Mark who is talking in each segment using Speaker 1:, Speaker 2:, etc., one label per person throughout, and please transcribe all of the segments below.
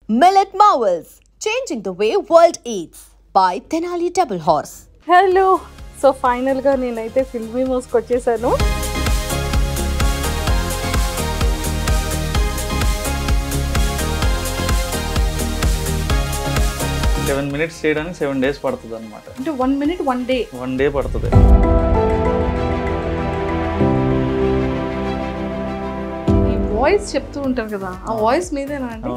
Speaker 1: Millet Marvels, changing the way world eats by Tenali Double Horse.
Speaker 2: Hello so ఫైనల్గా నేనైతే ఫిల్మీ మోస్కి వచ్చేసాను.
Speaker 3: Seven minutes చేయడానికి 7 days పడుతుంది అనమాట.
Speaker 2: అంటే 1 minute 1 day
Speaker 3: 1 day పడుతుంది.
Speaker 2: వాయిస్ చెప్తూ ఉంటారు కదా, ఆ వాయిస్ మీదేనా అండి?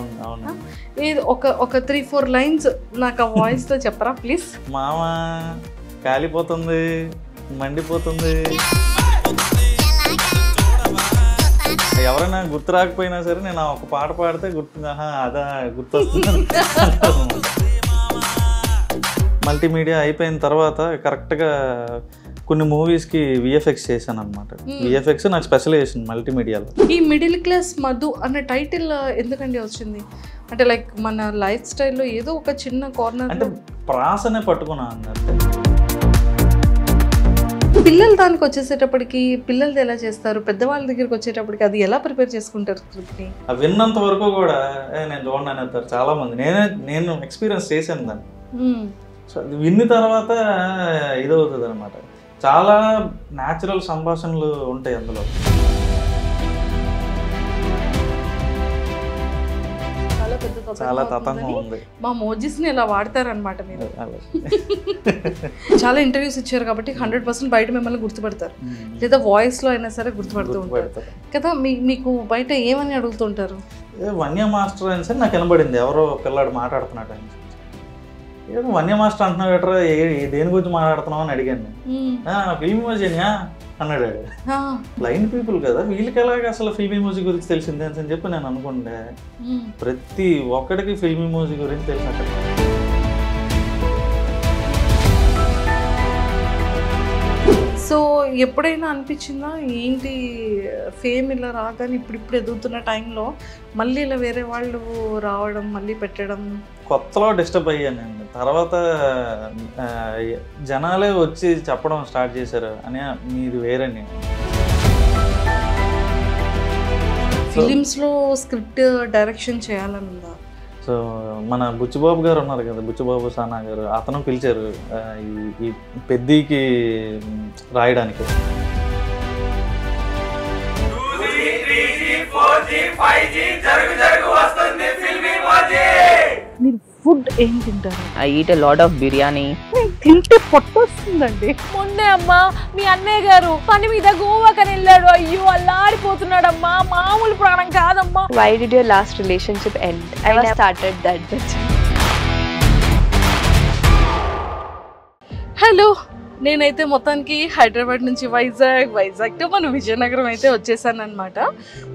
Speaker 2: ఏది ఒక 3-4 lines నాకు ఆ వాయిస్తో చెప్పరా ప్లీజ్?
Speaker 3: మామ కాలిపోతుంది, మండిపోతుంది, ఎవరైనా గుర్తు రాకపోయినా సరే నేను ఒక పాట పాడితే అదా గుర్తొస్తుంది. మల్టీమీడియా అయిపోయిన తర్వాత కరెక్ట్గా కొన్ని మూవీస్కి విఎఫ్ఎక్స్ చేశాను అనమాట. విఎఫ్ఎక్స్ నాకు స్పెషలైజేషన్ మల్టీమీడియాలో. ఈ
Speaker 2: మిడిల్ క్లాస్ మధు అన్న టైటిల్ ఎందుకండి వచ్చింది? అంటే లైక్ మన లైఫ్ స్టైల్లో ఏదో ఒక చిన్న కార్నర్
Speaker 3: అంటే ప్రాసనే పట్టుకున్నా అన్నట్టు.
Speaker 2: పిల్లలు దానికి వచ్చేసేటప్పటికి పిల్లలది ఎలా చేస్తారు, పెద్దవాళ్ళ దగ్గరికి వచ్చేటప్పటికి అది ఎలా ప్రిపేర్ చేసుకుంటారు స్క్రిప్ట్ని?
Speaker 3: విన్నంత వరకు కూడా నేను చూడండి అని అంటారు చాలా మంది. నేను ఎక్స్పీరియన్స్ చేశాను దాన్ని. సో అది విన్న తర్వాత ఇదవుతుంది అనమాట. చాలా న్యాచురల్ సంభాషణలు ఉంటాయి అందులో. చాలా తతంగం ఉంది.
Speaker 2: మా మోజీస్ని ఇలా వాడతారనమాట మీరు. చాలా ఇంటర్వ్యూస్ ఇచ్చారు కాబట్టి 100% బయట మిమ్మల్ని గుర్తుపడతారు, లేదా వాయిస్లో అయినా సరే గుర్తుపడుతూ ఉంటారు కదా. మీకు బయట ఏమని అడుగుతుంటారు?
Speaker 3: వన్య మాస్టర్ అని సరే నాకు వినబడింది, ఎవరో పిల్లాడు మాట్లాడుతున్నాడు అని. ఏదో వన్య మాస్టర్ అంటున్నావు ఎట్రా, దేని గురించి మాట్లాడుతున్నావు అని అడిగాను. ఫిల్మ్ ఇమోజీనా అన్నాడు. బ్లైండ్ పీపుల్ కదా, వీళ్ళకి ఎలాగ అసలు ఫిల్మ్ ఇమోజీ గురించి తెలిసిందే అని చెప్పి నేను అనుకుంటే ప్రతి ఒక్కడికి ఫిల్మ్ ఇమోజీ గురించి తెలిసినట్టు.
Speaker 2: సో ఎప్పుడైనా అనిపించిందా ఏంటి ఫేమ్ ఇలా రాగానే ఇప్పుడు ఎదుగుతున్న టైంలో మళ్ళీ ఇలా వేరే వాళ్ళు రావడం, మళ్ళీ పెట్టడం?
Speaker 3: కొత్తలో డిస్టర్బ్ అయ్యానండి. తర్వాత జనాలే వచ్చి చెప్పడం స్టార్ట్ చేశారు అని, మీది వేరని.
Speaker 2: ఫిలిమ్స్లో స్క్రిప్ట్ డైరెక్షన్ చేయాలనుందా?
Speaker 3: సో మన బుచ్చిబాబు గారు ఉన్నారు కదా, బుచ్చిబాబు సానా గారు, అతను పిలిచారు ఈ పెద్దీకి రాయడానికి.
Speaker 2: మీరు ఫుడ్ ఏం తింటారు?
Speaker 4: I eat a lot of biryani.
Speaker 2: తింటే పొట్ట వస్తుందండి.
Speaker 5: మొన్నే అమ్మా మీ అన్నయ్య గారు పని మీద గోవాకని వెళ్ళాడు. అయ్యో అల్లాడిపోతున్నాడమ్మా, మామూలు ప్రాణం కాదమ్మా.
Speaker 6: Why did your last relationship end? I never started that bitch.
Speaker 2: Hello, నేనైతే మొత్తానికి హైదరాబాద్ నుంచి వైజాగ్ టు మన విజయనగరం అయితే వచ్చేసాను అనమాట.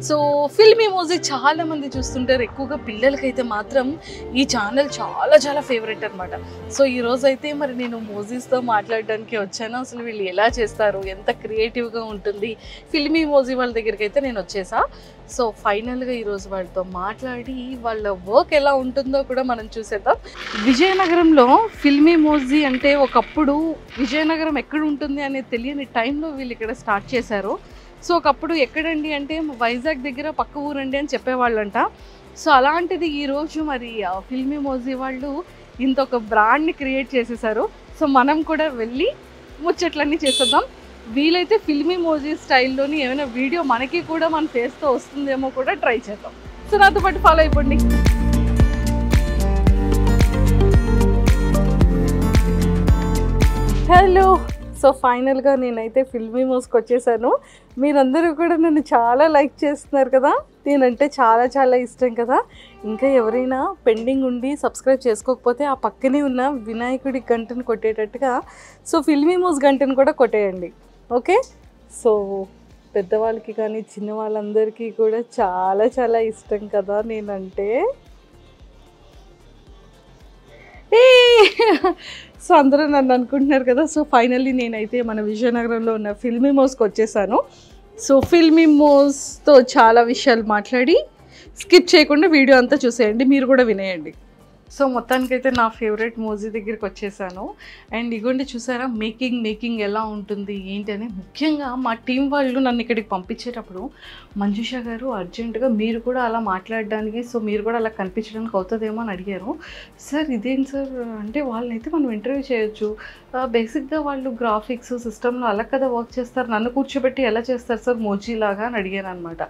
Speaker 2: సో ఫిల్మ్ ఇమోజీ చాలా మంది చూస్తుంటారు, ఎక్కువగా పిల్లలకైతే మాత్రం ఈ ఛానల్ చాలా ఫేవరెట్ అనమాట. సో ఈరోజు అయితే మరి నేను మోజీస్తో మాట్లాడడానికి వచ్చాను. అసలు వీళ్ళు ఎలా చేస్తారు, ఎంత క్రియేటివ్గా ఉంటుంది ఫిల్మ్ ఇమోజీ వాళ్ళ దగ్గరికి అయితే నేను వచ్చేసా. సో ఫైనల్గా ఈరోజు వాళ్ళతో మాట్లాడి వాళ్ళ వర్క్ ఎలా ఉంటుందో కూడా మనం చూసేద్దాం. విజయనగరంలో ఫిల్మ్ ఇమోజీ అంటే ఒకప్పుడు విజయనగరం ఎక్కడ ఉంటుంది అనేది తెలియని టైంలో వీళ్ళు ఇక్కడ స్టార్ట్ చేశారు. సో ఒకప్పుడు ఎక్కడండి అంటే వైజాగ్ దగ్గర పక్క ఊరండి అని చెప్పేవాళ్ళంట. సో అలాంటిది ఈరోజు మరి ఫిల్మ్ ఇమోజీ వాళ్ళు ఇంత ఒక బ్రాండ్ని క్రియేట్ చేసేసారు. సో మనం కూడా వెళ్ళి ముచ్చట్లన్నీ చేసేద్దాం. వీలైతే ఫిల్మ్ ఇమోజీ స్టైల్లోని ఏమైనా వీడియో మనకి కూడా మన ఫేస్తో వస్తుందేమో కూడా ట్రై చేద్దాం. సో నాతో పాటు ఫాలో అయిపోండి. హలో, సో ఫైనల్గా నేనైతే ఫిల్మ్ ఇమోజ్కి వచ్చేసాను. మీరందరూ కూడా నన్ను చాలా లైక్ చేస్తున్నారు కదా, నేనంటే చాలా ఇష్టం కదా. ఇంకా ఎవరైనా పెండింగ్ ఉండి సబ్స్క్రైబ్ చేసుకోకపోతే ఆ పక్కనే ఉన్న వినాయకుడి గంటను కొట్టేటట్టుగా సో ఫిల్మ్ ఇమోజ్ గంటను కూడా కొట్టేయండి, ఓకే? సో పెద్దవాళ్ళకి కానీ చిన్న వాళ్ళందరికీ కూడా చాలా ఇష్టం కదా నేనంటే. సో అందరూ నన్ను అనుకుంటున్నారు కదా. సో ఫైనల్లీ నేనైతే మన విజయనగరంలో ఉన్న ఫిల్మ్ ఇమోజ్కి వచ్చేసాను. సో ఫిల్మ్ ఇమోజ్తో చాలా విషయాలు మాట్లాడి స్కిప్ చేయకుండా వీడియో అంతా చూసేయండి, మీరు కూడా వినేయండి. సో మొత్తానికైతే నా ఫేవరెట్ మూవీ దగ్గరికి వచ్చేసాను. అండ్ ఇగోండి చూసారా మేకింగ్ ఎలా ఉంటుంది ఏంటి అని. ముఖ్యంగా మా టీం వాళ్ళు నన్ను ఇక్కడికి పంపించేటప్పుడు మంజుష గారు అర్జెంటుగా మీరు కూడా అలా మాట్లాడడానికి, సో మీరు కూడా అలా కనిపించడానికి అవుతుందేమో అని అడిగారు. సార్ ఇదేంటి సార్ అంటే వాళ్ళనైతే మనం ఇంటర్వ్యూ చేయొచ్చు, బేసిక్గా వాళ్ళు గ్రాఫిక్స్ సిస్టంలో అలా కదా వర్క్ చేస్తారు, నన్ను కూర్చోబెట్టి ఎలా చేస్తారు సార్ మోజీలాగా అని అడిగాను అనమాట.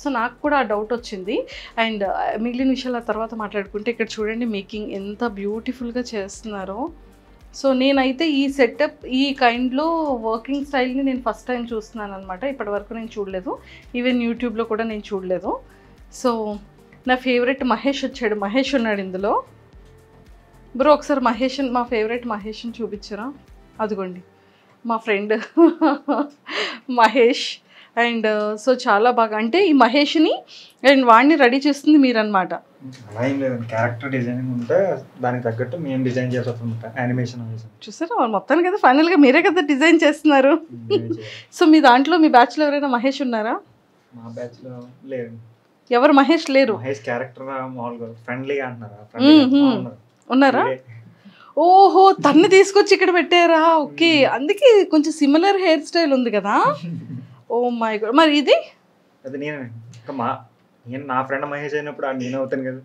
Speaker 2: సో నాకు కూడా ఆ డౌట్ వచ్చింది. అండ్ మిగిలిన విషయాలు ఆ తర్వాత మాట్లాడుకుంటే ఇక్కడ చూడండి మేకింగ్ ఎంత బ్యూటిఫుల్గా చేస్తున్నారో. సో నేనైతే ఈ సెటప్ ఈ కైండ్లో వర్కింగ్ స్టైల్ని నేను ఫస్ట్ టైం చూస్తున్నాను అనమాట. ఇప్పటివరకు నేను చూడలేదు, ఈవెన్ యూట్యూబ్లో కూడా నేను చూడలేదు. సో నా ఫేవరెట్ మహేష్ వచ్చాడు, మహేష్ ఉన్నాడు ఇందులో. బ్రో ఒకసారి మా ఫేవరెట్ మహేష్ని చూపించరా? అదిగోండి మా ఫ్రెండ్ మహేష్. అండ్ సో చాలా బాగా అంటే ఈ మహేష్ని అండ్ వాడిని రెడీ చేస్తుంది మీరు అనమాట.
Speaker 4: అలా ఏం లేదండి, క్యారెక్టర్ డిజైనింగ్ ఉంటే దానికి తగ్గట్టు మేము డిజైన్ చేస్తాం యానిమేషన్.
Speaker 2: చూసారా మొత్తానికి కదా ఫైనల్గా మీరే కదా డిజైన్ చేస్తున్నారు. సో మీ దాంట్లో మీ బ్యాచ్లో ఎవరైనా మహేష్ ఉన్నారా?
Speaker 4: మా బ్యాచ్లో లేరు.
Speaker 2: ఎవరు మహేష్ లేరు?
Speaker 4: మహేష్ క్యారెక్టర్ మామూలుగా ఫ్రెండ్లీగా అంటున్నారా?
Speaker 2: ఉన్నారా? ఓహో తన్ని తీసుకొచ్చి ఇక్కడ పెట్టారా? ఓకే అందుకే కొంచెం సిమిలర్ హెయిర్ స్టైల్ ఉంది కదా. Oh my God. మరి ఇది
Speaker 4: అది నేను నా ఫ్రెండ్ మహేష్ అయినప్పుడు నేను అవుతాను కదా.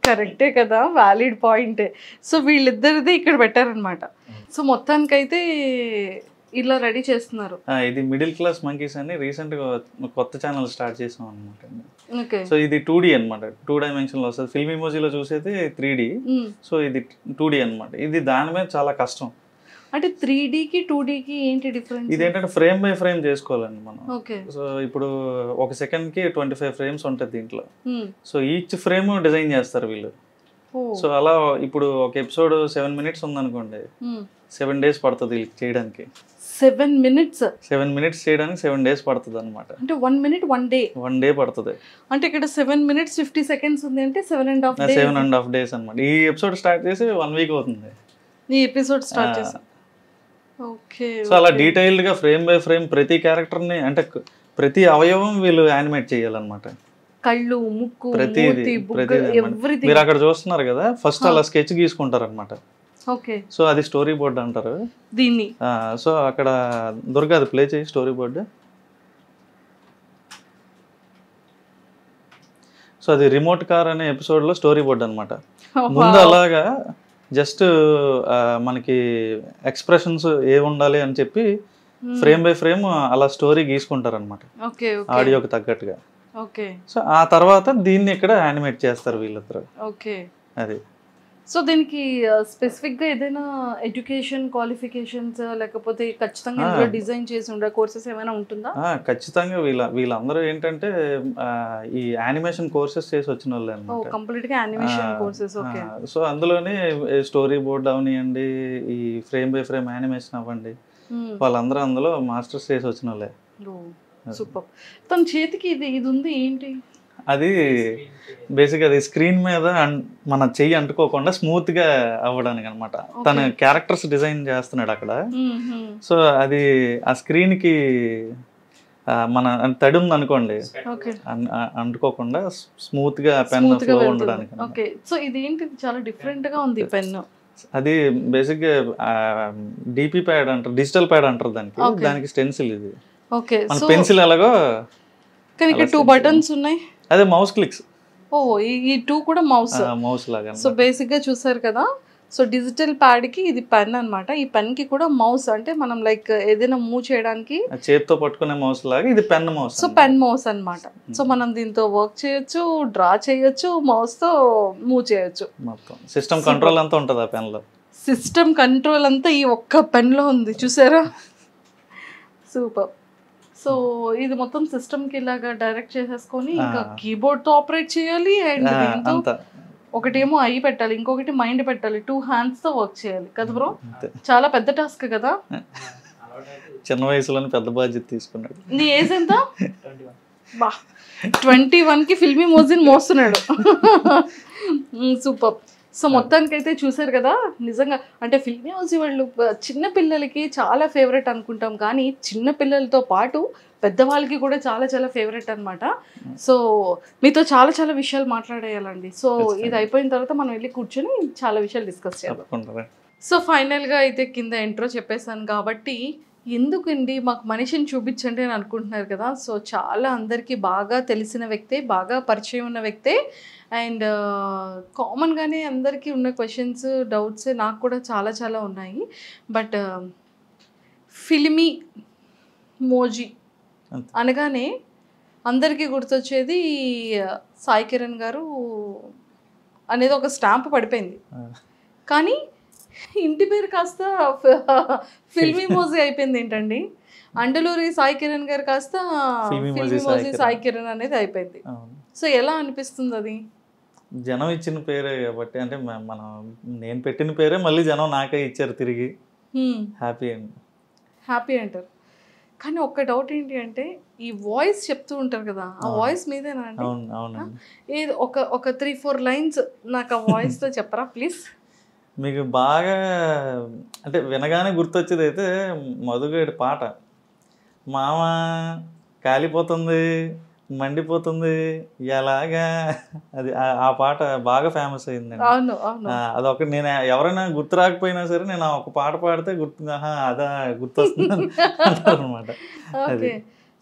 Speaker 2: కరెక్టే కదా, వ్యాలిడ్ పాయింటే. సో వీళ్ళిద్దరిది ఇక్కడ పెట్టారనమాట. సో మొత్తానికైతే ఇలా రెడీ చేస్తున్నారు.
Speaker 3: ఇది మిడిల్ క్లాస్ మంకీస్ అని రీసెంట్ గా కొత్త ఛానల్ స్టార్ట్ చేసాం అనమాట. సో ఇది 2D అనమాట, 2 డైమెన్షన్ లో వస్తుంది. ఫిల్మ్ ఇమోజీలో చూసేది 3D, సో ఇది 2D అనమాట. ఇది దాని మీద చాలా కష్టం.
Speaker 2: అంటే 3Dకి 2Dకి ఏంటి డిఫరెన్స్?
Speaker 3: ఇదేంటంటే ఫ్రేమ్ బై ఫ్రేమ్ చేసుకోవాలండి మనం.
Speaker 2: ఓకే.
Speaker 3: సో ఇప్పుడు ఒక సెకండ్కి 25 ఫ్రేమ్స్ ఉంటుంది దీంట్లో. సో ఈచ్ ఫ్రేమ్ డిజైన్ చేస్తారు వీళ్ళు. సో అలా ఇప్పుడు ఒక ఎపిసోడ్ 7 minutes ఉందనుకోండి, 7 days పడుతుంది వీళ్ళకి చేయడానికి.
Speaker 2: 7 minutes
Speaker 3: 7 minutes చేయడానికి 7 days పడుతుంది అనమాట.
Speaker 2: అంటే 1 minute 1 day
Speaker 3: 1 day పడుతుంది.
Speaker 2: అంటే ఇక్కడ 7 minutes 50 seconds ఉంది అంటే
Speaker 3: 7.5 days అనమాట. ఈ ఎపిసోడ్ స్టార్ట్ చేసి 1 week అవుతుంది
Speaker 2: ఈ ఎపిసోడ్ స్టార్ట్ చేసి. ఓకే.
Speaker 3: సో అలా డీటెయిల్డ్ గా ఫ్రేమ్ బై ఫ్రేమ్ ప్రతి క్యారెక్టర్ ని అంటే ప్రతి అవయవం వీళ్ళు యానిమేట్ చేయాలన్నమాట.
Speaker 2: కళ్ళు, ముక్కు, మూతి, బుగ్గ, ఎవ్రీథింగ్.
Speaker 3: మీరు అక్కడ చూస్తున్నారు కదా, ఫస్ట్ అలా స్కెచ్ గీసుకుంటారు అనమాట.
Speaker 2: ఓకే.
Speaker 3: సో అది స్టోరీ బోర్డ్ అంటారు
Speaker 2: దీన్ని.
Speaker 3: సో అక్కడ దుర్గా అది ప్లే చేయి స్టోరీ బోర్డ్. సో అది రిమోట్ కార్ అనే ఎపిసోడ్ లో స్టోరీ బోర్డ్ అనమాట. ముందు అలాగా జస్ట్ మనకి ఎక్స్ప్రెషన్స్ ఏ ఉండాలి అని చెప్పి ఫ్రేమ్ బై ఫ్రేమ్ అలా స్టోరీ గీసుకుంటారు అనమాట ఆడియోకి తగ్గట్టుగా.
Speaker 2: ఓకే.
Speaker 3: సో ఆ తర్వాత దీన్ని ఇక్కడ యానిమేట్ చేస్తారు వీళ్ళిద్దరు.
Speaker 2: ఓకే.
Speaker 3: అది.
Speaker 2: సో దీనికి స్పెసిఫిక్ గా ఏదైనా ఎడ్యుకేషన్ క్వాలిఫికేషన్స్ లేకపోతే ఖచ్చితంగా ఇందులో డిజైన్ చేసి ఉండే కోర్సెస్ ఏమైనా ఉంటుందా?
Speaker 3: ఖచ్చితంగా వీళ్ళందరూ ఏంటంటే ఈ యానిమేషన్ కోర్సెస్ చేసి వచ్చిన వాళ్ళే అన్నమాట.
Speaker 2: కంప్లీట్ గా యానిమేషన్ కోర్సెస్. ఓకే.
Speaker 3: సో అందులోనే స్టోరీ బోర్డ్ అవనివ్వండి, ఈ ఫ్రేమ్ బై ఫ్రేమ్ యానిమేషన్ అవ్వండి, వాళ్ళందరూ అందులో మాస్టర్స్ చేసి వచ్చిన వాళ్ళే.
Speaker 2: సూపర్. తన చేతికి ఇది ఉంది ఏంటి?
Speaker 3: అది బేసిక్గా అది స్క్రీన్ మీద మన చెయ్యి అంటుకోకుండా స్మూత్ గా అవ్వడానికి అనమాట. తన క్యారెక్టర్స్ డిజైన్ చేస్తున్నాడు అక్కడ. సో అది ఆ స్క్రీన్ కి మన తడి ఉంది అనుకోండి, అంటుకోకుండా స్మూత్ గా పెన్ ఫ్లో ఉండడానికి.
Speaker 2: ఓకే. సో ఇది ఏంటి చాలా డిఫరెంట్ గా ఉంది పెన్.
Speaker 3: అది బేసిక్ గా డిపి ప్యాడ్ అంటారు, డిజిటల్ ప్యాడ్ అంటారు దానికి స్టెన్సిల్ ఇది.
Speaker 2: ఓకే.
Speaker 3: మన పెన్సిల్ ఎలాగో
Speaker 2: కానీ ఇక్కడ 2 buttons ఉన్నాయి.
Speaker 3: అదే మౌస్ క్లిక్స్.
Speaker 2: ఓ ఈ 2 కూడా మౌస్
Speaker 3: లాగా.
Speaker 2: సో బేసిక్ గా చూసారు కదా. సో డిజిటల్ ప్యాడ్ కి ఇది పెన్ అన్నమాట. ఈ పెన్ కి కూడా మౌస్, అంటే మనం లైక్ ఏదైనా మూవ్ చేయడానికి
Speaker 3: చేతితో పట్టుకునే మౌస్ లాగా ఇది pen mouse.
Speaker 2: So pen mouse అన్నమాట. సో మనం దీంతో వర్క్ చేయొచ్చు, డ్రా చేయొచ్చు, మౌస్ తో మూవ్ చేయొచ్చు.
Speaker 3: మొత్తం సిస్టమ్ కంట్రోల్ అంతా ఉంటుంది ఆ పెన్ లో.
Speaker 2: సిస్టమ్ కంట్రోల్ అంతా ఈ ఒక్క పెన్ లో ఉంది చూసారా. సూపర్. సో ఇది మొత్తం సిస్టమ్ కి ఇలాగా డైరెక్ట్ చేసేసుకొని ఇంకా కీబోర్డ్ తో ఆపరేట్ చేయాలి. అండ్ దీంతో ఒకటేమో ఐ పెట్టాలి, ఇంకొకటి మైండ్ పెట్టాలి, 2 hands తో వర్క్ చేయాలి కదా బ్రో. చాలా పెద్ద టాస్క్ కదా.
Speaker 3: చిన్న వయసులోనే పెద్ద బాధ్యత తీసుకున్నాడు.
Speaker 2: నీ ఏజ్ ఎంత? 21 కి ఫిల్మీ మోజిన్ మోస్తున్నాడు. సూపర్. సో మొత్తానికి అయితే చూసారు కదా, నిజంగా అంటే ఫిల్మీ హౌస్ వాళ్ళు చిన్న పిల్లలకి చాలా ఫేవరెట్ అనుకుంటాం, కానీ చిన్న పిల్లలతో పాటు పెద్దవాళ్ళకి కూడా చాలా చాలా ఫేవరెట్ అనమాట. సో మీతో చాలా చాలా విషయాలు మాట్లాడేయాలండి. సో ఇది అయిపోయిన తర్వాత మనం వెళ్ళి కూర్చొని చాలా విషయాలు డిస్కస్ చేయాలి. సో ఫైనల్గా అయితే కింద ఇంట్రో చెప్పేశాను కాబట్టి ఎందుకండి మాకు మనిషిని చూపించండి అని అనుకుంటున్నారు కదా. సో చాలా అందరికీ బాగా తెలిసిన వ్యక్తే, బాగా పరిచయం ఉన్న వ్యక్తే. అండ్ కామన్గానే అందరికీ ఉన్న క్వశ్చన్స్, డౌట్స్ నాకు కూడా చాలా చాలా ఉన్నాయి. బట్ ఫిల్మీ మోజీ అనగానే అందరికీ గుర్తొచ్చేది సాయి కిరణ్ గారు అనేది ఒక స్టాంప్ పడిపోయింది. కానీ ఇంటి పేరు కాస్త ఫిల్మీ మోజీ అయిపోయింది ఏంటండి. అండలూరి సాయి కిరణ్ గారు కాస్త ఫిల్మీ మోజీ సాయి కిరణ్ అనేది అయిపోయింది. సో ఎలా అనిపిస్తుంది అది?
Speaker 3: జనం ఇచ్చిన పేరే కాబట్టి, అంటే నేను పెట్టిన పేరే మళ్ళీ జనం నాకే ఇచ్చారు తిరిగి. హ్యాపీ అండి,
Speaker 2: హ్యాపీ అంటారు. కానీ ఒక్క డౌట్ ఏంటి అంటే ఈ వాయిస్ చెప్తూ ఉంటారు కదా, ఆ వాయిస్ మీదేనా అండి? ఏది ఒక 3-4 లైన్స్ నాకు ఆ వాయిస్తో చెప్పరా ప్లీజ్?
Speaker 3: మీకు బాగా అంటే వినగానే గుర్తొచ్చేది అయితే మధుగడి పాట, మామ కాలిపోతుంది మండిపోతుంది ఎలాగా, అది ఆ పాట బాగా ఫేమస్ అయిందండి. అదొక నేను ఎవరైనా గుర్తు రాకపోయినా సరే నేను ఒక పాట పాడితే అదా గుర్తొస్తుంది అంటారు అనమాట.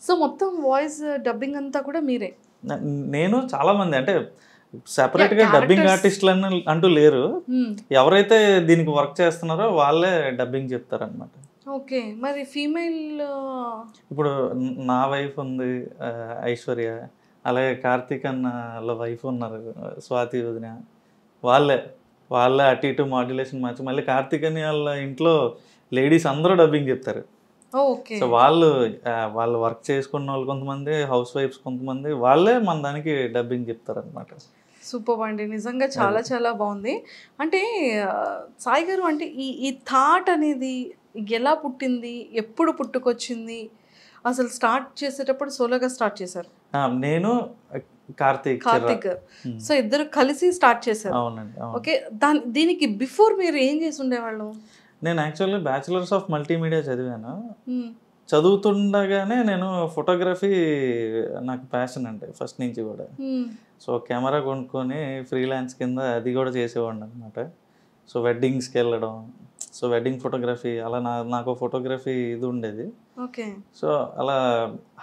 Speaker 2: సో మొత్తం వాయిస్ డబ్బింగ్ అంతా కూడా మీరే?
Speaker 3: నేను చాలా మంది అంటే సెపరేట్ గా డబ్బింగ్ ఆర్టిస్టులు అంటూ లేరు, ఎవరైతే దీనికి వర్క్ చేస్తున్నారో వాళ్ళే డబ్బింగ్ చెప్తారనమాట.
Speaker 2: ఓకే, మరి ఫీమేల్
Speaker 3: ఇప్పుడు నా వైఫ్ ఉంది ఐశ్వర్య, అలాగే కార్తీక్ అన్న వైఫ్ ఉన్నారు స్వాతి వదిన, వాళ్ళే అటు ఇటు మాడ్యులేషన్ మార్చి మళ్ళీ కార్తీక్ అని వాళ్ళ ఇంట్లో లేడీస్ అందరూ డబ్బింగ్ చెప్తారు. సో వాళ్ళు వర్క్ చేసుకున్న వాళ్ళు కొంతమంది, హౌస్ వైఫ్స్ కొంతమంది, వాళ్ళే మన దానికి డబ్బింగ్ చెప్తారు అనమాట.
Speaker 2: సూపర్ అండి, నిజంగా చాలా చాలా బాగుంది. అంటే సాయి గారు అంటే ఈ థాట్ అనేది ఎలా పుట్టింది, ఎప్పుడు పుట్టుకొచ్చింది, అసలు స్టార్ట్ చేసేటప్పుడు సోలోగా స్టార్ట్ చేశారు?
Speaker 3: నేను కార్తీక్
Speaker 2: సో ఇద్దరు కలిసి స్టార్ట్ చేశారు.
Speaker 3: అవునండి.
Speaker 2: ఓకే, దీనికి బిఫోర్ మీరు ఏం చేసి ఉండేవాళ్ళు?
Speaker 3: నేను యాక్చువల్లీ బ్యాచిలర్స్ ఆఫ్ మల్టీమీడియా చదివాను. చదువుతుండగానే నేను ఫోటోగ్రఫీ నాకు ప్యాషన్ అంటే ఫస్ట్ నుంచి కూడా. సో కెమెరా కొనుక్కొని ఫ్రీలాన్స్ కింద అది కూడా చేసేవాడిని అనమాట. సో వెడ్డింగ్స్కి వెళ్ళడం, సో వెడ్డింగ్ ఫోటోగ్రఫీ అలా నాకు ఫోటోగ్రఫీ ఇది ఉండేది.
Speaker 2: ఓకే,
Speaker 3: సో అలా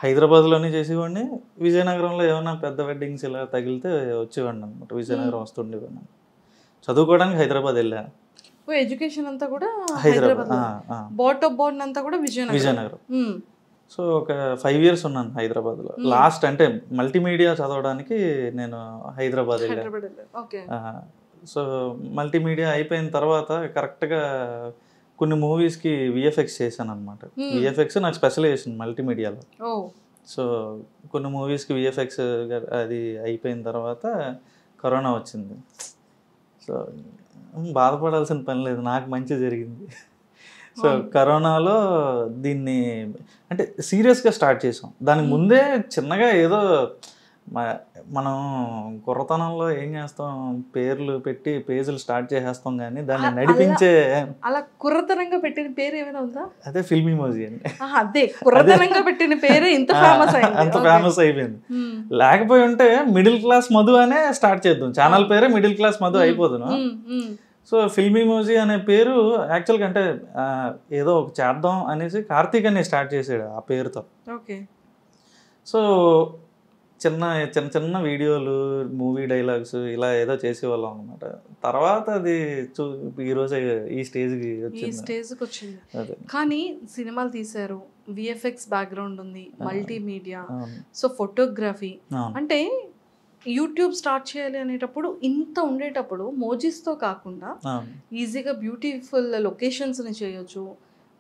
Speaker 3: హైదరాబాద్లోనే చేసేవాడిని. విజయనగరంలో ఏమైనా పెద్ద వెడ్డింగ్స్ ఇలా తగిలితే వచ్చేవాడిని అనమాట. విజయనగరం వస్తుండేవాడిని. చదువుకోవడానికి హైదరాబాద్ వెళ్ళాను.
Speaker 2: ఎడ్యుకేషన్ అంతా కూడా
Speaker 3: హైదరాబాద్,
Speaker 2: బోర్న్ అంతా కూడా విజయనగరం.
Speaker 3: సో ఒక 5 years ఉన్నాను హైదరాబాద్లో. లాస్ట్ అంటే మల్టీమీడియా చదవడానికి నేను హైదరాబాద్ వెళ్ళాను. సో మల్టీమీడియా అయిపోయిన తర్వాత కరెక్ట్గా కొన్ని మూవీస్కి విఎఫ్ఎక్స్ చేశాను అనమాట. విఎఫ్ఎక్స్ నాకు స్పెషలైజేషన్ మల్టీమీడియాలో. సో కొన్ని మూవీస్కి విఎఫ్ఎక్స్ అది అయిపోయిన తర్వాత కరోనా వచ్చింది. సో బాధపడాల్సిన పని లేదు, నాకు మంచి జరిగింది. సో కరోనాలో దీన్ని అంటే సీరియస్గా స్టార్ట్ చేసాం. దానికి ముందే చిన్నగా ఏదో మనం కుర్రతనంలో ఏం చేస్తాం, పేర్లు పెట్టి పేజీలు స్టార్ట్ చేసేస్తాం, కానీ దాన్ని నడిపించే
Speaker 2: అలా కుర్రతనంగా పెట్టిన పేరు ఏమైనా ఉందా?
Speaker 3: అదే ఫిల్మీ మోజీ అండి.
Speaker 2: అదే కుర్రతనంగా పెట్టిన పేరే ఇంత
Speaker 3: ఫేమస్ అయిపోయింది. లేకపోయి ఉంటే మిడిల్ క్లాస్ మధు అనే స్టార్ట్ చేద్దాం, ఛానల్ పేరే మిడిల్ క్లాస్ మధు అయిపోదును. సో ఫిల్మీ మోజీ అనే పేరు యాక్చువల్గా అంటే ఏదో ఒక చేద్దాం అనేసి కార్తీక్ అనే స్టార్ట్ చేసాడు ఆ పేరుతో.
Speaker 2: ఓకే,
Speaker 3: సో చిన్న చిన్న చిన్న వీడియోలు, మూవీ డైలాగ్స్ ఇలా ఏదో చేసేవాళ్ళం అనమాట. తర్వాత అది ఈరోజు ఈ స్టేజ్కి
Speaker 2: వచ్చింది. కానీ సినిమాలు తీశారు, విఎఫ్ఎక్స్ బ్యాక్గ్రౌండ్ ఉంది, మల్టీమీడియా, సో ఫోటోగ్రఫీ, అంటే యూట్యూబ్ స్టార్ట్ చేయాలి అనేటప్పుడు ఇంత ఉండేటప్పుడు మోజీస్తో కాకుండా ఈజీగా బ్యూటిఫుల్ లొకేషన్స్ని చేయొచ్చు,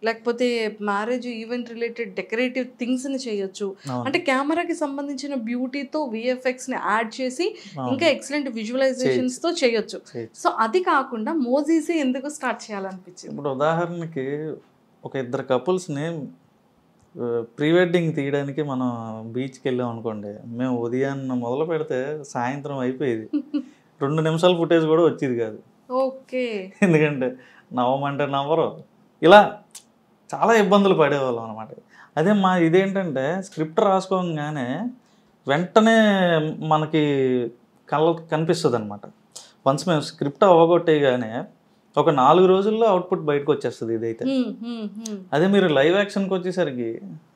Speaker 2: లేకపోతే మ్యారేజ్ ఈవెంట్ రిలేటెడ్ డెకరేటివ్ థింగ్స్ని చేయొచ్చు. అంటే కెమెరాకి సంబంధించిన బ్యూటీతో విఎఫ్ఎక్స్ని యాడ్ చేసి ఇంకా ఎక్సలెంట్ విజువలైజేషన్స్తో చేయొచ్చు. సో అది కాకుండా మోజీసే ఎందుకు స్టార్ట్ చేయాలనిపించింది?
Speaker 3: ఇప్పుడు ఉదాహరణకి ఒక 2 couples-ని ప్రీ వెడ్డింగ్ తీయడానికి మనం బీచ్కి వెళ్ళాం అనుకోండి, మేము ఉదయాన్న మొదలు పెడితే సాయంత్రం అయిపోయేది. 2 నిమిషాల ఫుటేజ్ కూడా వచ్చేది కాదు.
Speaker 2: ఓకే.
Speaker 3: ఎందుకంటే నవ్వమంటే నవ్వరు, ఇలా చాలా ఇబ్బందులు పడేవాళ్ళం అనమాట. అదే మా ఇదేంటంటే స్క్రిప్ట్ రాసుకోగానే వెంటనే మనకి కనిపిస్తుంది అనమాట. వన్స్ మేము స్క్రిప్ట్ అవ్వగొట్టేగానే ఒక 4 రోజుల్లో అవుట్పుట్ బయటకు వచ్చేస్తుంది ఇదైతే. అదే మీరు లైవ్ యాక్షన్కి వచ్చేసరికి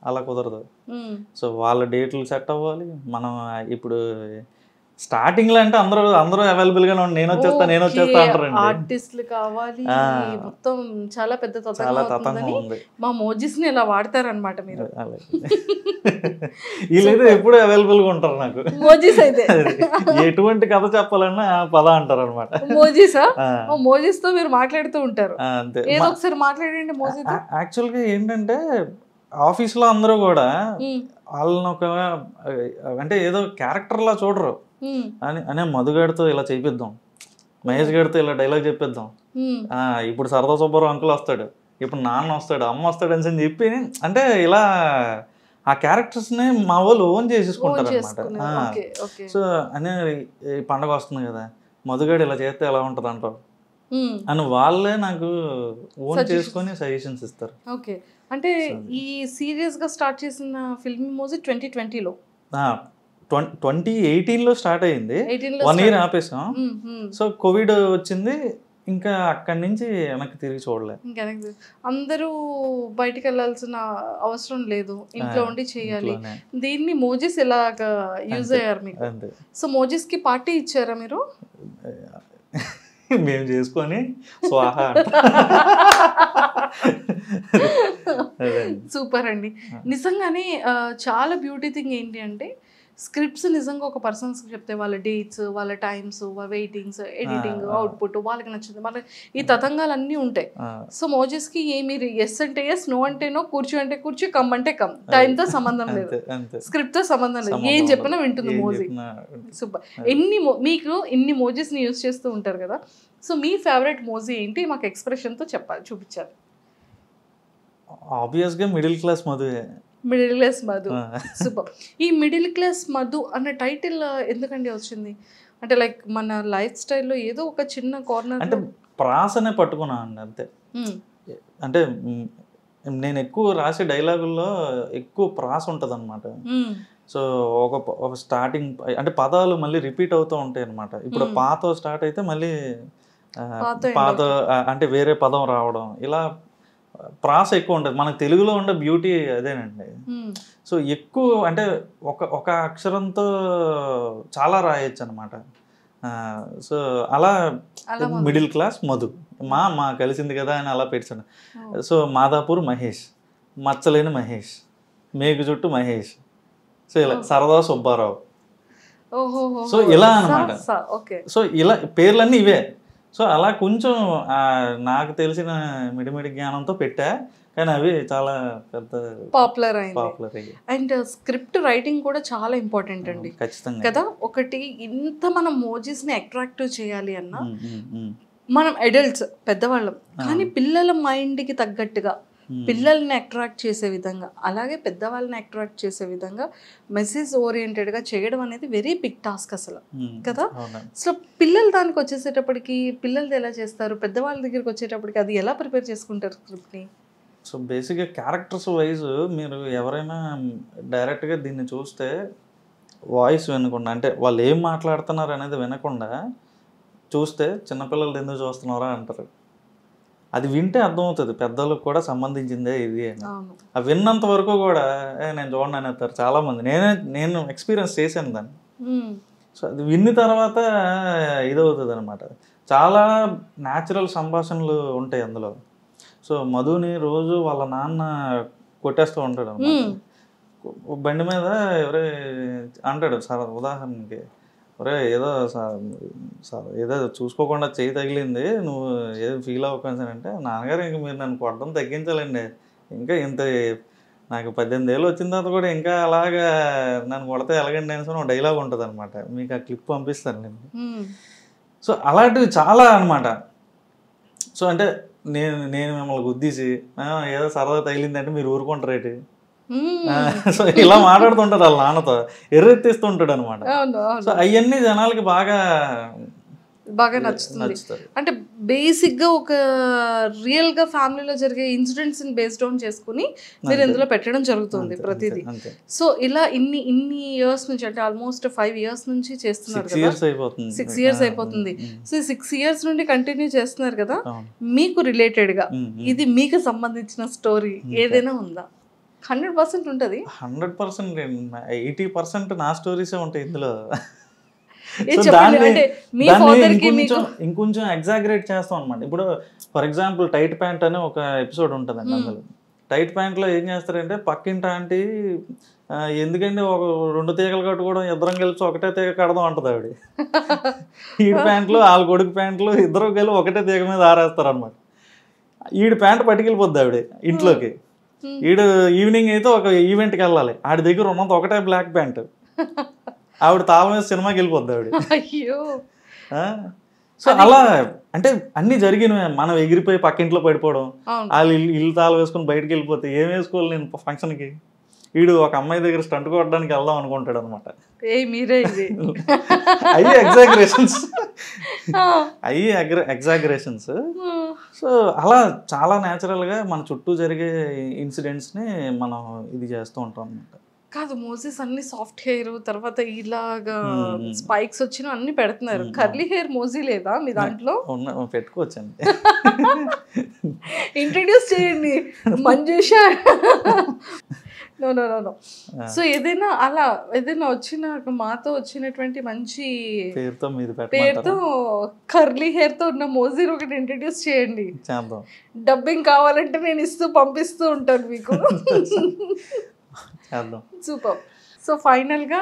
Speaker 3: అలా కుదరదు. సో వాళ్ళ డేట్లు సెట్ అవ్వాలి. మనం ఇప్పుడు స్టార్టింగ్ లో అంటే అందరూ అవైలబుల్ గానే ఉండి నేను వచ్చేస్తా అంటారండి.
Speaker 2: ఆర్టిస్టులు కావాలి, మొత్తం చాలా పెద్ద తతంగం ఉంది. మా మోజిస్ ని ఇలా వాడతారనమాట మీరు.
Speaker 3: వీళ్ళైతే ఎప్పుడు అవైలబుల్ గా ఉంటారు నాకు.
Speaker 2: మోజిస్ అయితే
Speaker 3: ఎటువంటి కథ చెప్పాలన్నా పద అంటారు అనమాట.
Speaker 2: మోజిసా? మోజిస్ తో మీరు మాట్లాడుతూ ఉంటారు.
Speaker 3: అంతే.
Speaker 2: ఏదో ఒకసారి మాట్లాడండి మోజిస్.
Speaker 3: యాక్చువల్ గా ఏంటంటే ఆఫీస్ లో అందరూ కూడా వాళ్ళని ఒక అంటే ఏదో క్యారెక్టర్ లా చూడరు. అనే మధుగాడితో ఇలా చేపిద్దాం, మహేష్ గారితో ఇలా డైలాగ్ చెప్పిద్దాం, ఇప్పుడు సరదా సుబ్బారావు అంకుల్ వస్తాడు, ఇప్పుడు నాన్న వస్తాడు, అమ్మ వస్తాడు అని చెప్పి అంటే ఇలా ఆ క్యారెక్టర్స్ ని మా వాళ్ళు ఓన్ చేసేసుకుంటారు అనమాట. సో అనే పండగ వస్తుంది కదా, మధుగాడు ఇలా చేస్తే ఎలా ఉంటది అంటారు అని వాళ్ళే నాకు ఓన్ చేసుకొని సజెషన్స్ ఇస్తారు.
Speaker 2: ఓకే. అంటే ఈ సీరియస్ గా స్టార్ట్ చేసిన ఫిల్మ్ మ్యూజిక్ 2020లో
Speaker 3: 2018లో స్టార్ట్ అయ్యింది. 1 year ఆపేసాం. సో కోవిడ్ వచ్చింది, ఇంకా అక్కడి నుంచి వెనక్కి తిరిగి చూడలేదు.
Speaker 2: అందరూ బయటికి వెళ్ళాల్సిన అవసరం లేదు, ఇంట్లో ఉండి చేయాలి. దీన్ని మోజిస్ ఎలాగా యూజ్ అయ్యారు మీకు? సో మోజిస్ కి పార్టీ ఇచ్చారా మీరు?
Speaker 3: మేము చేసుకొని స్వాహా.
Speaker 2: సూపర్ అండి. నిజంగానే చాలా బ్యూటీ థింగ్ ఏంటి అంటే స్క్రిప్ట్స్ నిజంగా ఒక పర్సన్స్ చెప్తే వాళ్ళ డేట్స్, వాళ్ళ టైమ్స్, వెయిటింగ్స్, ఎడిటింగ్, అవుట్పుట్ వాళ్ళకి నచ్చింది, మన ఈ తతంగాలు అన్నీ ఉంటాయి. సో మోజిస్కి మీరు ఎస్ అంటే ఎస్, నో అంటే నో, కూర్చో అంటే కూర్చో, కమ్ అంటే కమ్, టైంతో సంబంధం లేదు, స్క్రిప్ట్తో సంబంధం లేదు, ఏం చెప్పినా వింటుంది మోజీ. సూపర్. మీకు ఇన్ని మోజిస్ని యూజ్ చేస్తూ ఉంటారు కదా, సో మీ ఫేవరెట్ మోజీ ఏంటి? మాకు ఎక్స్ప్రెషన్తో చెప్పాలి, చూపించాలి.
Speaker 3: ఆబ్వియస్గా మిడిల్ క్లాస్ మధువే.
Speaker 2: Middle class Madhu. సూపర్. ఈ మిడిల్ క్లాస్ మధు అన్న టైటిల్ ఎందుకండి వచ్చింది? అంటే లైక్ మన లైఫ్ స్టైల్లో ఏదో ఒక చిన్న కార్నర్
Speaker 3: అంటే ప్రాసనే పట్టుకున్నా అండి అంతే. అంటే నేను ఎక్కువ రాసే డైలాగుల్లో ఎక్కువ ప్రాస ఉంటుంది అనమాట. సో ఒక స్టార్టింగ్ అంటే పదాలు మళ్ళీ రిపీట్ అవుతూ ఉంటాయి అనమాట. ఇప్పుడు పాత స్టార్ట్ అయితే మళ్ళీ పాత అంటే వేరే పదం రావడం, ఇలా ప్రాస ఎక్కువ ఉంటుంది. మనకు తెలుగులో ఉండే బ్యూటీ అదేనండి. సో ఎక్కువ అంటే ఒక అక్షరంతో చాలా రాయొచ్చు అనమాట. సో అలా మిడిల్ క్లాస్ మధు మా కలిసింది కదా అని అలా పెట్టాను. సో మాదాపూర్ మహేష్, మచ్చలేని మహేష్, మేకు చుట్టూ మహేష్, సో ఇలా సరదా సుబ్బారావు, సో ఇలా అనమాట. సో ఇలా పేర్లన్నీ ఇవే. సో అలా కొంచెం నాకు తెలిసిన మిడిమిడి జ్ఞానంతో పెట్టా, కానీ అవి చాలా పెద్ద
Speaker 2: పాపులర్ అయ్యాయి. అండ్ స్క్రిప్ట్ రైటింగ్ కూడా చాలా ఇంపార్టెంట్ అండి.
Speaker 3: ఖచ్చితంగా
Speaker 2: కదా. ఒకటి ఇంత మనం మోజిస్ని అట్రాక్టివ్ చేయాలి అన్నా మనం అడల్ట్స్ పెద్దవాళ్ళం, కానీ పిల్లల మైండ్కి తగ్గట్టుగా పిల్లల్ని అట్రాక్ట్ చేసే విధంగా, అలాగే పెద్దవాళ్ళని అట్రాక్ట్ చేసే విధంగా మెసేజ్ ఓరియంటెడ్గా చేయడం అనేది వెరీ బిగ్ టాస్క్ అసలు కదా. సో పిల్లలు దానికి వచ్చేసేటప్పటికి పిల్లలది ఎలా చేస్తారు, పెద్దవాళ్ళ దగ్గరికి వచ్చేటప్పటికి అది ఎలా ప్రిపేర్ చేసుకుంటారు స్క్రిప్ట్ని?
Speaker 3: సో బేసిక్గా క్యారెక్టర్స్ వైజ్ మీరు ఎవరైనా డైరెక్ట్గా దీన్ని చూస్తే వాయిస్ వినకుండా, అంటే వాళ్ళు ఏం మాట్లాడుతున్నారు అనేది వినకుండా చూస్తే చిన్నపిల్లలు ఎందుకు చూస్తున్నారా అంటారు. అది వింటే అర్థమవుతుంది పెద్దలకు కూడా సంబంధించిందే ఇది అని. అవి విన్నంత వరకు కూడా నేను చూడండి అనేస్తారు చాలామంది. నేను ఎక్స్పీరియన్స్ చేశాను దాన్ని. సో అది విన్న తర్వాత ఇదవుతుంది అనమాట. చాలా న్యాచురల్ సంభాషణలు ఉంటాయి అందులో. సో మధుని రోజు వాళ్ళ నాన్న కొట్టేస్తూ ఉంటాడు అనమాట. బండి మీద ఎవరే అంటాడు సార్, ఉదాహరణకి ఏదో చూసుకోకుండా చేయి తగిలింది, నువ్వు ఏదో ఫీల్ అవ్వకుండా అంటే, నాన్నగారు ఇంక మీరు నన్ను కొట్టడం తగ్గించాలండి, ఇంకా ఇంత నాకు 18 ఏళ్ళు వచ్చిన తర్వాత కూడా ఇంకా అలాగా నన్ను కొడితే ఎలాగండి అని ఒక డైలాగ్ ఉంటుంది అనమాట. మీకు ఆ క్లిప్ పంపిస్తాను నేను. సో అలాంటివి చాలా అనమాట. సో అంటే నేను మిమ్మల్ని గుద్దీసి ఏదో సరదా తగిలిందంటే మీరు ఊరుకుంటారేటి, సో ఇలా మాట్లాడుతుంటారు వాళ్ళ నాన్నతో, ఎర్రెత్తిస్తుంటాడు అనమాట. సో అవన్నీ జనాలకి బాగా
Speaker 2: నచ్చుతుంది. అంటే బేసిక్గా ఒక రియల్గా ఫ్యామిలీలో జరిగే ఇన్సిడెంట్స్ బేస్డ్ ఆన్ చేసుకుని మీరు ఇందులో పెట్టడం జరుగుతుంది ప్రతిదీ. సో ఇలా ఇన్ని ఇయర్స్ నుంచి అంటే ఆల్మోస్ట్ 5 years నుంచి చేస్తున్నారు కదా, 6 years అయిపోతుంది. సో 6 years నుండి కంటిన్యూ చేస్తున్నారు కదా, మీకు రిలేటెడ్గా ఇది మీకు సంబంధించిన స్టోరీ ఏదైనా ఉందా? 100% ఉంటుంది.
Speaker 3: 100% 80% నా స్టోరీసే ఉంటాయి ఇందులో. ఇంకొంచెం ఎగ్జాగరేట్ చేస్తాం అనమాట. ఇప్పుడు ఫర్ ఎగ్జాంపుల్ టైట్ ప్యాంట్ అని ఒక ఎపిసోడ్ ఉంటుందండి. అందులో టైట్ ప్యాంట్లో ఏం చేస్తారంటే పక్కింటి ఆంటీ ఎందుకంటే ఒక 2 తీగలు కట్టుకోవడం, ఇద్దరం కలిసి ఒకటే తీగ కడదాం అంటది ఆవిడ. ఈడి ప్యాంట్లు వాళ్ళ కొడుకు ప్యాంట్లు ఇద్దరు కలిసి ఒకటే తీగ మీద ఆరేస్తారు అనమాట. ఈడి ప్యాంట్ పట్టుకెళ్ళిపోద్ది ఆవిడ ఇంట్లోకి. ఈడు ఈవినింగ్ అయితే ఒక ఈవెంట్కి వెళ్ళాలి, ఆడి దగ్గర ఉన్నంత ఒకటే బ్లాక్ ప్యాంట్. ఆవిడ తాళం మీద సినిమాకి వెళ్ళిపోద్ది ఆవిడ. సో అలా అంటే అన్ని జరిగినవి. మనం ఎగిరిపోయి పక్కింట్లో పడిపోవడం, వాళ్ళు ఇల్లు తాళం వేసుకుని బయటకు వెళ్ళిపోతే ఏం వేసుకోవాలి నేను ఫంక్షన్కి. వీడు ఒక అమ్మాయి దగ్గర స్టంట్ కొట్టడానికి వెళ్దాం అనుకుంటాడు అనమాట. అయ్యి ఎగ్జాగరేషన్స్. సో అలా చాలా న్యాచురల్గా మన చుట్టూ జరిగే ఇన్సిడెంట్స్ని మనం ఇది చేస్తూ ఉంటాం అనమాట.
Speaker 2: కాదు, మోసెస్ అన్ని సాఫ్ట్ హెయిర్, తర్వాత ఇలాగా స్పైక్స్ వచ్చిన అన్ని పెడుతున్నారు. కర్లీ హెయిర్ మోజీ లేదా మీ దాంట్లో?
Speaker 3: పెట్టుకోవచ్చండి.
Speaker 2: ఇంట్రడ్యూస్ చేయండి మంజుష. నో. సో ఏదైనా అలా ఏదైనా మాతో వచ్చినటువంటి మంచి పేరుతో కర్లీ హెయిర్ తో ఉన్న మోజీ ఒకటి ఇంట్రడ్యూస్ చేయండి. డబ్బింగ్ కావాలంటే నేను పంపిస్తూ ఉంటాను మీకు. సూపర్. సో ఫైనల్గా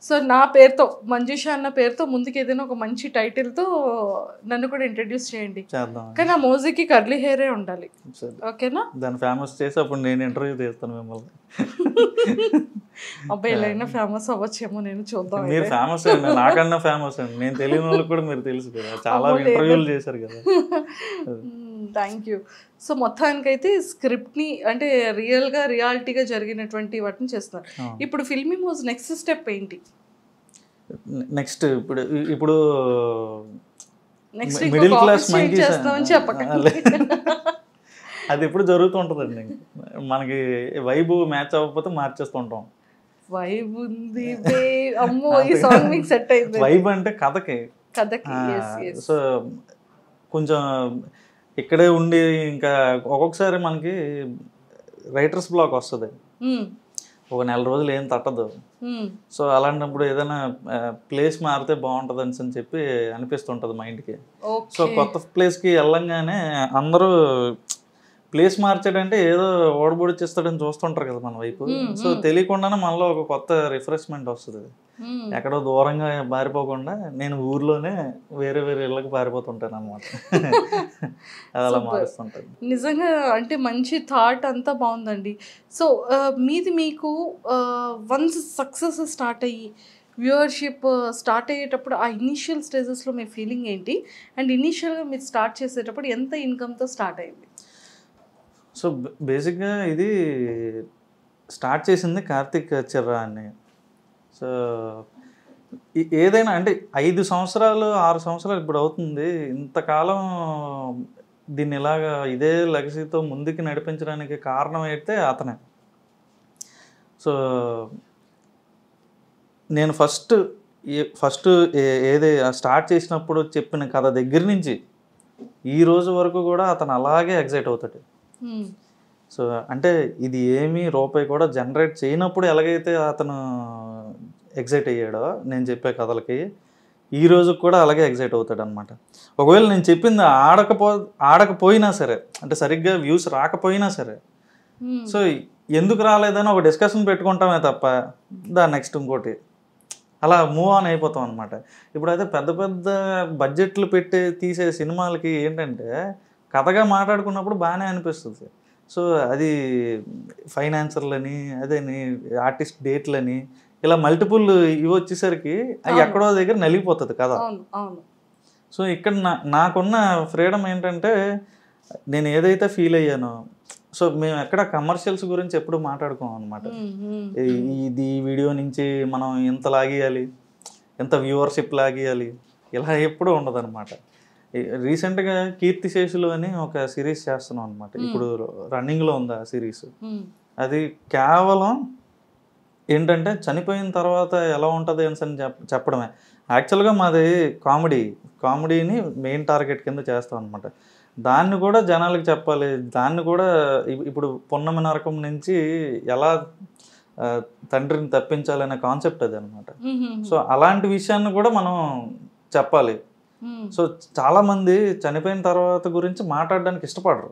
Speaker 2: సో నా పేరుతో మంజుష అన్న పేరుతో ముందుకు ఏదైనా ఒక మంచి టైటిల్తో నన్ను కూడా ఇంట్రడ్యూస్ చేయండి. కానీ ఆ మోజీకి కర్లీ హెయిరే ఉండాలి, ఓకేనా?
Speaker 3: దాన్ని ఫేమస్ చేసి అప్పుడు నేను ఇంటర్వ్యూ చేస్తాను మిమ్మల్ని.
Speaker 2: అబ్బాయి ఎలాగైనా ఫేమస్ అవ్వచ్చేమో, నేను చూద్దాం.
Speaker 3: మీరు ఫేమస్ అండి, నాకన్నా ఫేమస్ అండి. నేను తెలియని వాళ్ళకి కూడా మీరు తెలుసు కదా, చాలా ఇంటర్వ్యూలు చేశారు కదా.
Speaker 2: Thank you. సో మొత్తానికైతే స్క్రిప్ట్ని అంటే రియాలిటీగా జరిగినటువంటి వాటిని చేస్తున్నారు. ఇప్పుడు ఫిల్మీ మోజ్ నెక్స్ట్ స్టెప్ ఏంటి?
Speaker 3: నెక్స్ట్ ఇప్పుడు మిడిల్ క్లాస్ మంకీస్ అది ఎప్పుడు జరుగుతూ ఉంటుందండి. మనకి వైబ్ మ్యాచ్ అవ్వకపోతే మార్చేస్తుంటాం.
Speaker 2: వైబ్ ఉంది, అమ్మో ఈ సాంగ్ మీకు సెట్ అయింది.
Speaker 3: వైబ్ అంటే కథకి. సో కొంచెం ఇక్కడే ఉండి ఇంకా ఒక్కొక్కసారి మనకి రైటర్స్ బ్లాక్ వస్తుంది, ఒక 4 రోజులు ఏం తట్టదు. సో అలాంటప్పుడు ఏదైనా ప్లేస్ మారితే బాగుంటుంది అని చెప్పి అనిపిస్తుంటుంది మైండ్కి. సో కొత్త ప్లేస్కి వెళ్ళంగానే అందరూ ప్లేస్ మార్చాడంటే ఏదో ఓడబొడిచేస్తాడని చూస్తుంటారు కదా మన వైపు. సో తెలియకుండానే మనలో ఒక కొత్త రిఫ్రెష్మెంట్ వస్తుంది. ఎక్కడో దూరంగా పారిపోకుండా నేను ఊర్లోనే వేరే ఇళ్ళకి పారిపోతుంటాను అనమాట. అది అలా మారుస్తుంటాను.
Speaker 2: నిజంగా అంటే మంచి థాట్ అంతా బాగుందండి. సో మీకు వన్స్ సక్సెస్ స్టార్ట్ అయ్యి వ్యూవర్షిప్ స్టార్ట్ అయ్యేటప్పుడు ఆ ఇనీషియల్ స్టేజెస్లో మీ ఫీలింగ్ ఏంటి? అండ్ ఇనీషియల్గా మీరు స్టార్ట్ చేసేటప్పుడు ఎంత ఇన్కమ్తో స్టార్ట్ అయింది?
Speaker 3: సో బేసిక్గా ఇది స్టార్ట్ చేసింది కార్తిక్ చిర్రా అని. సో ఏదైనా అంటే 5 సంవత్సరాలు 6 సంవత్సరాలు ఇప్పుడు అవుతుంది. ఇంతకాలం దీన్ని ఇలాగా ఇదే లెగసీతో ముందుకు నడిపించడానికి కారణం అయితే అతనే. సో నేను ఫస్ట్ ఏదే స్టార్ట్ చేసినప్పుడు చెప్పిన కథ దగ్గర నుంచి ఈ రోజు వరకు కూడా అతను అలాగే ఎగ్జైట్ అవుతాడు. సో అంటే ఇది ఏమీ రూపాయి కూడా జనరేట్ చేయనప్పుడు ఎలాగైతే అతను ఎగ్జైట్ అయ్యాడో నేను చెప్పే కథలకి, ఈ రోజు కూడా అలాగే ఎగ్జైట్ అవుతాడు అనమాట. ఒకవేళ నేను చెప్పింది ఆడకపోయినా సరే, అంటే సరిగ్గా వ్యూస్ రాకపోయినా సరే, సో ఎందుకు రాలేదని ఒక డిస్కషన్ పెట్టుకుంటామే తప్ప దాని నెక్స్ట్ ఇంకోటి అలా మూవ్ ఆన్ అయిపోతాం అనమాట. ఇప్పుడైతే పెద్ద పెద్ద బడ్జెట్లు పెట్టి తీసే సినిమాలకి ఏంటంటే కథగా మాట్లాడుకున్నప్పుడు బాగానే అనిపిస్తుంది. సో అది ఫైనాన్సర్లని అదేని ఆర్టిస్ట్ డేట్లని ఇలా మల్టిపుల్ ఇవి వచ్చేసరికి అవి ఎక్కడో దగ్గర నలిగిపోతుంది కదా. సో ఇక్కడ నాకున్న ఫ్రీడమ్ ఏంటంటే నేను ఏదైతే ఫీల్ అయ్యానో, సో మేము ఎక్కడ కమర్షియల్స్ గురించి ఎప్పుడు మాట్లాడుకోం అనమాట. ఈ వీడియో నుంచి మనం ఎంత లాగేయాలి, ఎంత వ్యూవర్షిప్ లాగేయాలి, ఇలా ఎప్పుడూ ఉండదు అనమాట. రీసెంట్గా కీర్తిశేషులు అని ఒక సిరీస్ చేస్తున్నాం అనమాట. ఇప్పుడు రన్నింగ్లో ఉంది ఆ సిరీస్. అది కేవలం ఏంటంటే చనిపోయిన తర్వాత ఎలా ఉంటుంది అని చెప్పడమే. యాక్చువల్గా మాది కామెడీని మెయిన్ టార్గెట్ కింద చేస్తాం అనమాట. దాన్ని కూడా జనాలకు చెప్పాలి. దాన్ని కూడా ఇప్పుడు పున్నమి నరకం నుంచి ఎలా తండ్రిని తప్పించాలనే కాన్సెప్ట్ అది అనమాట. సో అలాంటి విషయాన్ని కూడా మనం చెప్పాలి. సో చాలామంది చనిపోయిన తర్వాత గురించి మాట్లాడడానికి ఇష్టపడరు.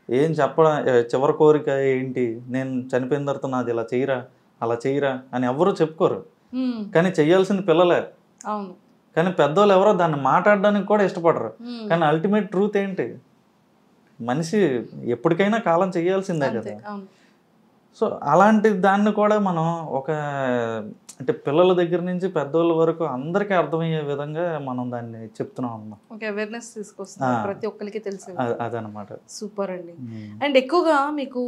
Speaker 3: ఏం చెప్పడం, చివరి కోరిక ఏంటి, నేను చనిపోయిన తర్వాత నాది ఇలా చేయరా అలా చేయరా అని ఎవరు చెప్పుకోరు. కానీ చెయ్యాల్సింది పిల్లలే. కానీ పెద్దోళ్ళు ఎవరో దాన్ని మాట్లాడడానికి కూడా ఇష్టపడరు. కానీ అల్టిమేట్ ట్రూత్ ఏంటి, మనిషి ఎప్పటికైనా కాలం చేయాల్సిందే కదా. సో అలాంటి దాన్ని కూడా మనం అంటే పిల్లల దగ్గర నుంచి పెద్దోళ్ళ వరకు అందరికీ అర్థమయ్యే విధంగా మనం దాన్ని చెప్తున్నాం అన్నమాట.
Speaker 2: అవేర్నెస్ తీసుకొస్తాం, ప్రతి ఒక్కరికి తెలిసి.
Speaker 3: అదనమాట.
Speaker 2: సూపర్ అండి. అండ్ ఎక్కువగా మీకు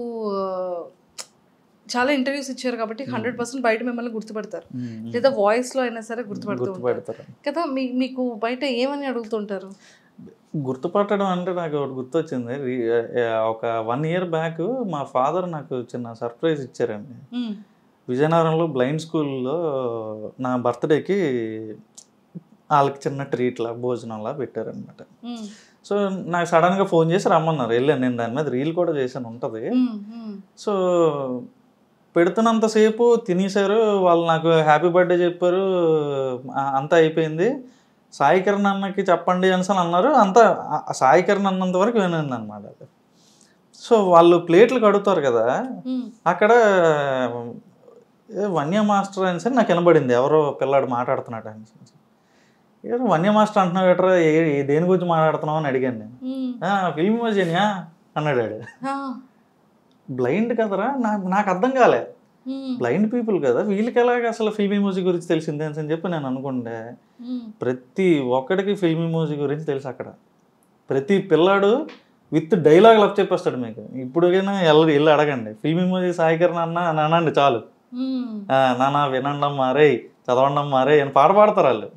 Speaker 2: చాలా ఇంటర్వ్యూస్ ఇచ్చారు కాబట్టి 100% బయట మిమ్మల్ని గుర్తుపడతారు, లేదా వాయిస్ లో అయినా సరే గుర్తుపడతారు కదా. మీకు బయట ఏమని అడుగుతుంటారు?
Speaker 3: గుర్తుపట్టడం అంటే నాకు ఒకటి గుర్తొచ్చింది. ఒక 1 year బ్యాక్ మా ఫాదర్ నాకు చిన్న సర్ప్రైజ్ ఇచ్చారండి. విజయనగరంలో బ్లైండ్ స్కూల్లో నా బర్త్డేకి వాళ్ళకి చిన్న ట్రీట్లా భోజనంలా పెట్టారనమాట. సో నాకు సడన్గా ఫోన్ చేసి రమ్మన్నారు, వెళ్ళాను. నేను దాని మీద రీల్ కూడా చేశాను, ఉంటుంది. సో పెడుతున్నంతసేపు తినేశారు వాళ్ళు, నాకు హ్యాపీ బర్త్డే చెప్పారు, అంతా అయిపోయింది. సాయి కిరణ్ అన్నకి చెప్పండి అని అన్నారు. అంతా సాయి కిరణ్ అన్నంత వరకు వినింది అనమాట. సో వాళ్ళు ప్లేట్లు కడుగుతారు కదా, అక్కడ వన్య మాస్టర్ అని నాకు వినబడింది, ఎవరో పిల్లాడు మాట్లాడుతున్నాడు అని. ఏదో వన్య మాస్టర్ అంటున్నావు ఎట్రా, దేని గురించి మాట్లాడుతున్నావు అని అడిగాను నేను. ఫిల్మ్ ఇమోజినియా అన్నాడు. బ్లైండ్ కదరా, నాకు అర్థం కాలే. బ్లైండ్ పీపుల్ కదా, వీళ్ళకి ఎలాగ అసలు ఫిల్మ్ ఇమోజీ గురించి తెలిసిందే అని చెప్పి నేను అనుకుంటే, ప్రతి ఒక్కడికి ఫిల్మ్ ఇమోజీ గురించి తెలుసు. అక్కడ ప్రతి పిల్లాడు విత్ డైలాగ్ లవ్ చెప్పేస్తాడు మీకు. ఇప్పుడుకైనా వెళ్ళి అడగండి, ఫిల్మ్ ఇమోజీ సాయి కిరణ్ అన్న అనండి చాలు, నాన్న వినండి మారే చదవండి మారే అని పాట పాడతారు వాళ్ళు.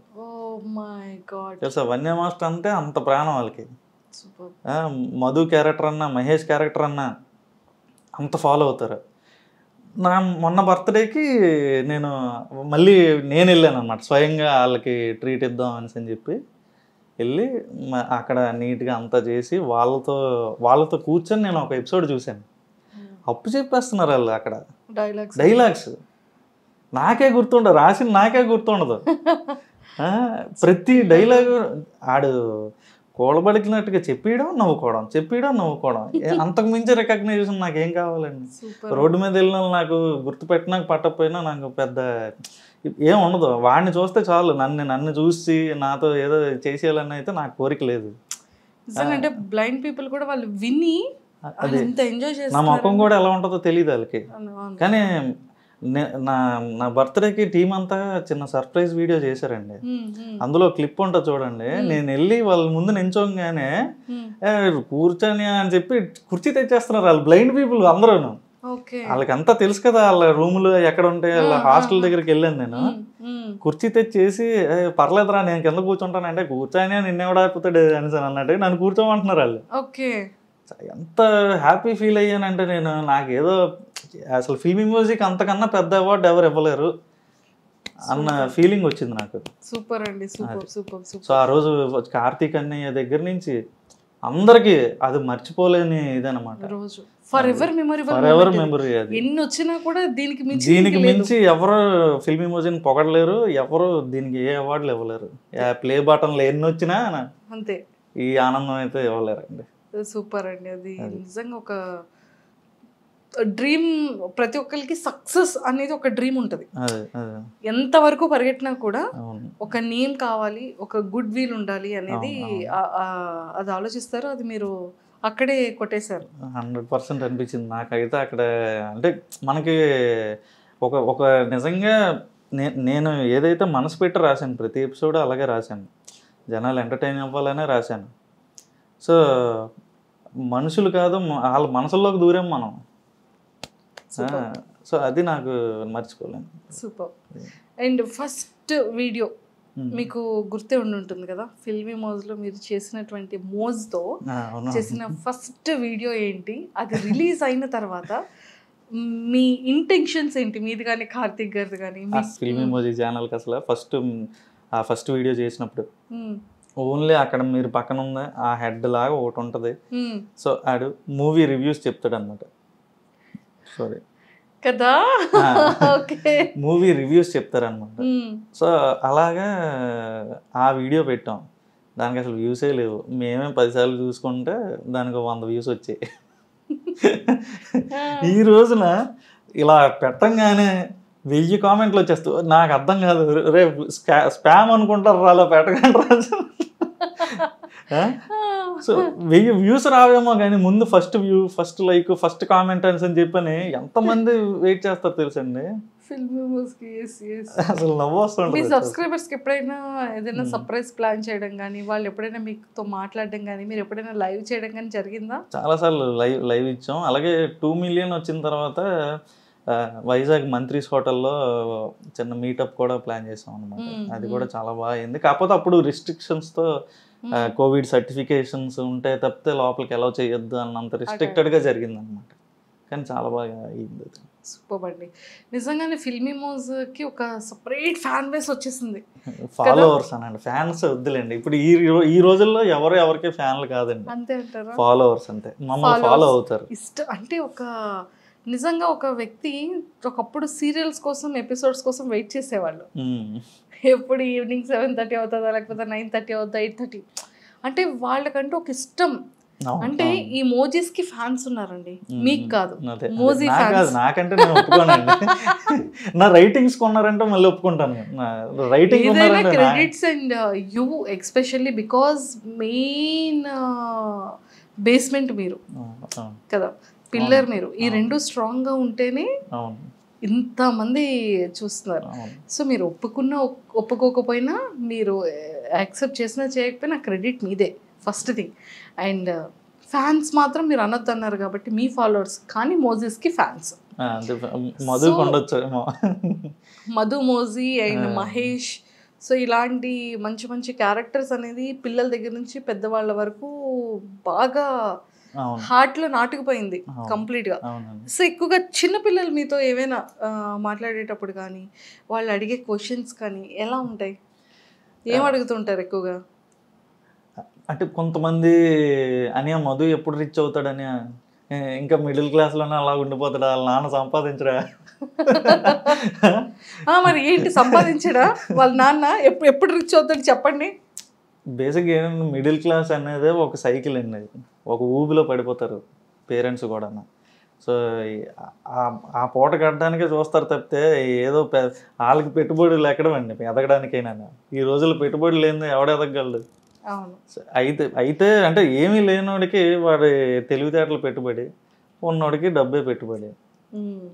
Speaker 3: తెలుసా, వన్య మాస్టర్ అంటే అంత ప్రాణం వాళ్ళకి. మధు క్యారెక్టర్ అన్నా, మహేష్ క్యారెక్టర్ అన్నా అంత ఫాలో అవుతారు. నా మొన్న బర్త్డేకి నేను వెళ్ళాను అనమాట, స్వయంగా వాళ్ళకి ట్రీట్ ఇద్దాం అని చెప్పి వెళ్ళి అక్కడ నీట్గా అంతా చేసి వాళ్ళతో కూర్చొని నేను ఒక ఎపిసోడ్ చూశాను. అప్పు చెప్పేస్తున్నారు వాళ్ళు అక్కడ డైలాగ్స్. నాకే గుర్తుండదు, రాసిన నాకే గుర్తుండదు. ప్రతి డైలాగు ఆడు కూడబడికినట్టుగా చెప్పేయడం నవ్వుకోవడం. అంతకు మించి రికగ్నైజేషన్ నాకేం కావాలండి. రోడ్డు మీద వెళ్ళిన నాకు గుర్తుపెట్టినాక పట్టకపోయినా నాకు పెద్ద ఏం ఉండదు. వాడిని చూస్తే చాలు, నన్ను చూసి నాతో ఏదో చేసేయాలని అయితే నాకు కోరిక లేదు.
Speaker 2: అంటే బ్లైండ్ పీపుల్ కూడా వాళ్ళు విని ఎంజాయ్ చేస్తారు.
Speaker 3: నా ముఖం కూడా ఎలా ఉంటుందో తెలియదు వాళ్ళకి. కానీ నా బర్త్డేకి టీం అంతా చిన్న సర్ప్రైజ్ వీడియో చేశారండి. అందులో క్లిప్ ఉంటుంది చూడండి. నేను వెళ్ళి వాళ్ళ ముందు నించోగానే కూర్చొని అని చెప్పి కుర్చీ తెచ్చేస్తున్నారు వాళ్ళు, బ్లైండ్ పీపుల్ అందరూ. వాళ్ళకి అంతా తెలుసు కదా, వాళ్ళ రూములు ఎక్కడ ఉంటాయి, వాళ్ళ హాస్టల్ దగ్గరికి వెళ్ళాను నేను. కుర్చీ తెచ్చేసి పర్లేదురా నేను కింద కూర్చుంటాను అంటే, కూర్చొని నిన్నెవడైపోతాడు అని అన్నట్టు నన్ను కూర్చోమంటున్నారు వాళ్ళు. ఎంత హ్యాపీ ఫీల్ అయ్యానంటే నేను, నాకేదో అసలు ఫిల్మ్ ఇమోజీకి అంతకన్నా పెద్ద అవార్డు ఎవరు ఇవ్వలేరు అన్న ఫీలింగ్ వచ్చింది నాకు.
Speaker 2: సూపర్ అండి, సూపర్.
Speaker 3: సో ఆ రోజు కార్తీక్ అన్నయ్య దగ్గర నుంచి అందరికి అది మర్చిపోలేని ఇదనమాట.
Speaker 2: For ever memory. అది ఎన్ని వచ్చినా కూడా దీనికి
Speaker 3: మించి ఎవరు ఫిల్మ్ ఇమోజీని పొగడలేరు, ఎవరు దీనికి ఏ అవార్డులు ఇవ్వలేరు. ప్లే బటన్లు ఎన్ని వచ్చినా
Speaker 2: అంతే
Speaker 3: ఈ ఆనందం అయితే ఇవ్వలేరండి.
Speaker 2: సూపర్ అండి. అది నిజంగా ఒక డ్రీమ్. ప్రతి ఒక్కరికి సక్సెస్ అనేది ఒక డ్రీమ్ ఉంటుంది. ఎంతవరకు పరిగెట్టినా కూడా ఒక నేమ్ కావాలి, ఒక గుడ్ విల్ ఉండాలి అనేది అది ఆలోచిస్తారు. అది మీరు అక్కడే కొట్టేశారు.
Speaker 3: 100% అనిపించింది నాకైతే అక్కడ. అంటే మనకి ఒక నిజంగా నేను ఏదైతే మనసు పెట్టి రాశాను, ప్రతి ఎపిసోడ్ అలాగే రాశాను, జనాలు ఎంటర్టైన్ అవ్వాలనే రాశాను. సో మనుషులు కాదు, వాళ్ళ మనసుల్లోకి దూరం మనం. సో అది నాకు మర్చిపోలేను.
Speaker 2: సూపర్. అండ్ ఫస్ట్ వీడియో మీకు గుర్తే ఉంటుంది కదా ఫిల్మీ మోజ్లో మీరు చేసినటువంటి మోజ్తో చేసిన ఫస్ట్ వీడియో ఏంటి, అది రిలీజ్ అయిన తర్వాత మీ ఇంటెన్షన్స్ ఏంటి, మీది కానీ కార్తిక్ గారిది కానీ?
Speaker 3: ఫిల్మీ మోజీ ఛానల్కి అసలు ఫస్ట్ వీడియో చేసినప్పుడు ఓన్లీ అక్కడ మీరు పక్కన ఉన్న ఆ హెడ్ లాగా ఒకటి ఉంటుంది, సో ఆడు మూవీ రివ్యూస్ చెప్తాడు అనమాట. సారీ
Speaker 2: కదా, ఓకే,
Speaker 3: మూవీ రివ్యూస్ చెప్తారనమాట. సో అలాగా ఆ వీడియో పెట్టాం, దానికి అసలు వ్యూసే లేవు. మేమే 10 సార్లు చూసుకుంటే దానికి 100 వ్యూస్ వచ్చాయి. ఈ రోజున ఇలా పెట్టంగానే 1000 కామెంట్లు వచ్చేస్తూ నాకు అర్థం కాదు, రే స్పామ్ అనుకుంటారు అలా పెట్టకండి. సో 1000 వ్యూస్ రావేమో కానీ ముందు first view, first like, first comment అని చెప్పని ఎంతమంది వెయిట్ చేస్తారు తెలుసండి
Speaker 2: ఫిల్మీ మోజ్కి.
Speaker 3: అసలు నవ్వు వస్తుంది.
Speaker 2: మీ సబ్స్క్రైబర్స్కి ఎప్పుడైనా ఏదైనా సర్ప్రైజ్ ప్లాన్ చేయడం కానీ, వాళ్ళు ఎప్పుడైనా మీతో మాట్లాడడం కానీ, మీరు ఎప్పుడైనా లైవ్ చేయడం కానీ జరిగిందా?
Speaker 3: చాలాసార్లు లైవ్ ఇచ్చాం. అలాగే 2 మిలియన్ వచ్చిన తర్వాత వైజాగ్ మంత్రీస్ హోటల్లో చిన్న మీటప్ కూడా ప్లాన్ చేసాం అనమాట. అది కూడా చాలా బాగా అయింది. కాకపోతే అప్పుడు రిస్ట్రిక్షన్స్తో కోవిడ్ సర్టిఫికేషన్స్ ఉంటే తప్పితే లోపలికి అలౌ చేయొద్దు అన్నంత రిస్ట్రిక్టెడ్గా జరిగింది అనమాట. కానీ చాలా బాగా అయింది.
Speaker 2: సూపర్ అండి. నిజంగానే ఫిల్మీ మోజ్కి ఒక సపరేట్ ఫ్యాన్ బేస్ వచ్చేసింది.
Speaker 3: ఫాలోవర్స్ అనండి, ఫ్యాన్స్ వద్దులేండి. ఇప్పుడు ఈ రోజుల్లో ఎవరికి ఫ్యాన్లు కాదండి,
Speaker 2: అంతే అంటారా?
Speaker 3: ఫాలోవర్స్ అంతే, మమ్మల్ని ఫాలో అవుతారు.
Speaker 2: ఇష్టం అంటే నిజంగా ఒక వ్యక్తి ఒకప్పుడు సీరియల్స్ కోసం, ఎపిసోడ్స్ కోసం వెయిట్ చేసేవాళ్ళు. ఎప్పుడు ఈవినింగ్ 7:30 అవుతుందా, లేకపోతే 9:30 అవుతుందా, 8:30, అంటే వాళ్ళకంటూ ఒక ఇష్టం. అంటే ఈ మోజీస్ కి ఫ్యాన్స్ ఉన్నారండి, మీకు కాదు. మోజీ ఫ్యాన్స్
Speaker 3: నాకంటే నేను ఒప్పుకోనండి. నా రైటింగ్స్ కొన్నారంటే మళ్ళీ ఒప్పుకుంటాను. Writing
Speaker 2: credits and you especially because main basement మీరు కదా, పిల్లర్ మీరు. ఈ రెండు స్ట్రాంగ్ గా ఉంటేనే ఇంతమంది చూస్తున్నారు. సో మీరు ఒప్పుకోకపోయినా, మీరు యాక్సెప్ట్ చేసినా చేయకపోయినా క్రెడిట్ మీదే ఫస్ట్ థింగ్. అండ్ ఫ్యాన్స్ మాత్రం మీరు అనొద్దు అన్నారు కాబట్టి మీ ఫాలోవర్స్, కానీ మోజీస్కి fans. Madhu Moji and Mahesh, so ఇలాంటి మంచి మంచి క్యారెక్టర్స్ అనేది పిల్లల దగ్గర నుంచి పెద్దవాళ్ళ వరకు బాగా హార్ట్లో నాటుకుపోయింది కంప్లీట్గా. సో ఎక్కువగా చిన్నపిల్లలు మీతో ఏమైనా మాట్లాడేటప్పుడు కానీ, వాళ్ళు అడిగే క్వశ్చన్స్ కానీ ఎలా ఉంటాయి, ఏం అడుగుతుంటారు ఎక్కువగా?
Speaker 3: అంటే కొంతమంది అని మధు ఎప్పుడు రిచ్ అవుతాడని, ఇంకా మిడిల్ క్లాస్లోనే అలా ఉండిపోతాడా, వాళ్ళ నాన్న సంపాదించడా?
Speaker 2: మరి ఏంటి సంపాదించడా వాళ్ళ నాన్న? ఎప్పుడు రిచ్ అవుతాడు చెప్పండి.
Speaker 3: బేసిక్గా ఏంటంటే మిడిల్ క్లాస్ అనేది ఒక సైకిల్ అండి, ఒక ఊబిలో పడిపోతారు పేరెంట్స్ కూడా. సో ఆ పూట కట్టడానికే చూస్తారు తప్పితే ఏదో వాళ్ళకి పెట్టుబడులు ఎక్కడమండి ఎదగడానికైనా. ఈ రోజుల్లో పెట్టుబడులు లేని ఎవడ ఎదగలడు. అయితే అంటే ఏమీ లేనివాడికి వాడి తెలివితేటలు పెట్టుబడి, ఉన్నోడికి డబ్బే పెట్టుబడి.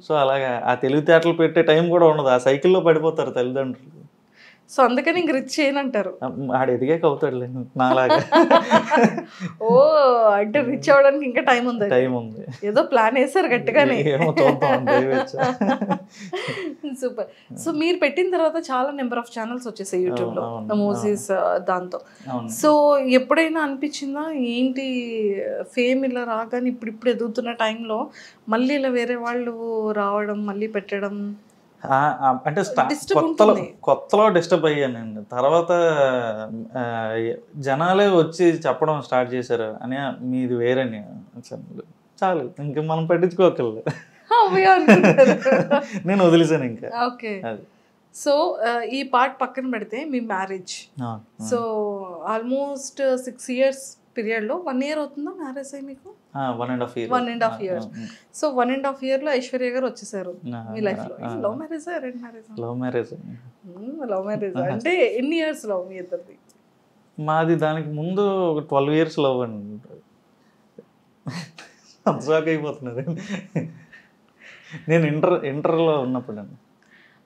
Speaker 3: సో అలాగా ఆ తెలివితేటలు పెట్టే టైం కూడా ఉండదు, ఆ సైకిల్లో పడిపోతారు తల్లిదండ్రులు.
Speaker 2: సో అందుకని ఇంక రిచ్ చేయనంటారు.
Speaker 3: ఆడు ఎదిగాక అవుతాడులే నాలాగా.
Speaker 2: ఓ అంటే రిచ్ అవ్వడానికి ఇంకా టైం ఉంది, ఏదో ప్లాన్ వేసారు గట్టిగానే. సూపర్. సో మీరు పెట్టిన తర్వాత చాలా నెంబర్ ఆఫ్ ఛానల్స్ వచ్చేసాయి యూట్యూబ్లో మోజీస్ దాంతో. సో ఎప్పుడైనా అనిపించిందా ఏంటి ఫేమ్ ఇలా రాగానే ఇప్పుడు ఎదుగుతున్న టైంలో మళ్ళీ ఇలా వేరే వాళ్ళు రావడం, మళ్ళీ పెట్టడం?
Speaker 3: అంటే కొత్తలో డిస్టర్బ్ అయ్యానండి. తర్వాత జనాలే వచ్చి చెప్పడం స్టార్ట్ చేశారు అని, మీది వేరని. చాలు, ఇంక మనం పట్టించుకోకర్లేదు, నేను వదిలేసాను ఇంకా.
Speaker 2: ఓకే. సో ఈ పార్ట్ పక్కన పెడితే మీ మ్యారేజ్, సో ఆల్మోస్ట్ 6 years పీరియడ్లో 1 year అవుతుందా మ్యారేజ్ అయ్యి మీకు? 1.5 years. సో 1.5 yearలో ఐశ్వర్య గారు వచ్చేసారు మీ లైఫ్లో. Love marriage, arrange marriage?
Speaker 3: Love marriage.
Speaker 2: Love marriage అంటే ఎన్ని ఇయర్స్ లవ్ మీ ఇద్దరిది?
Speaker 3: మాది దానికి ముందు ఒక 12 years లవ్ అండి. షాక్ అయిపోతున్నది. నేను ఇంటర్లో ఉన్నప్పుడు అండి.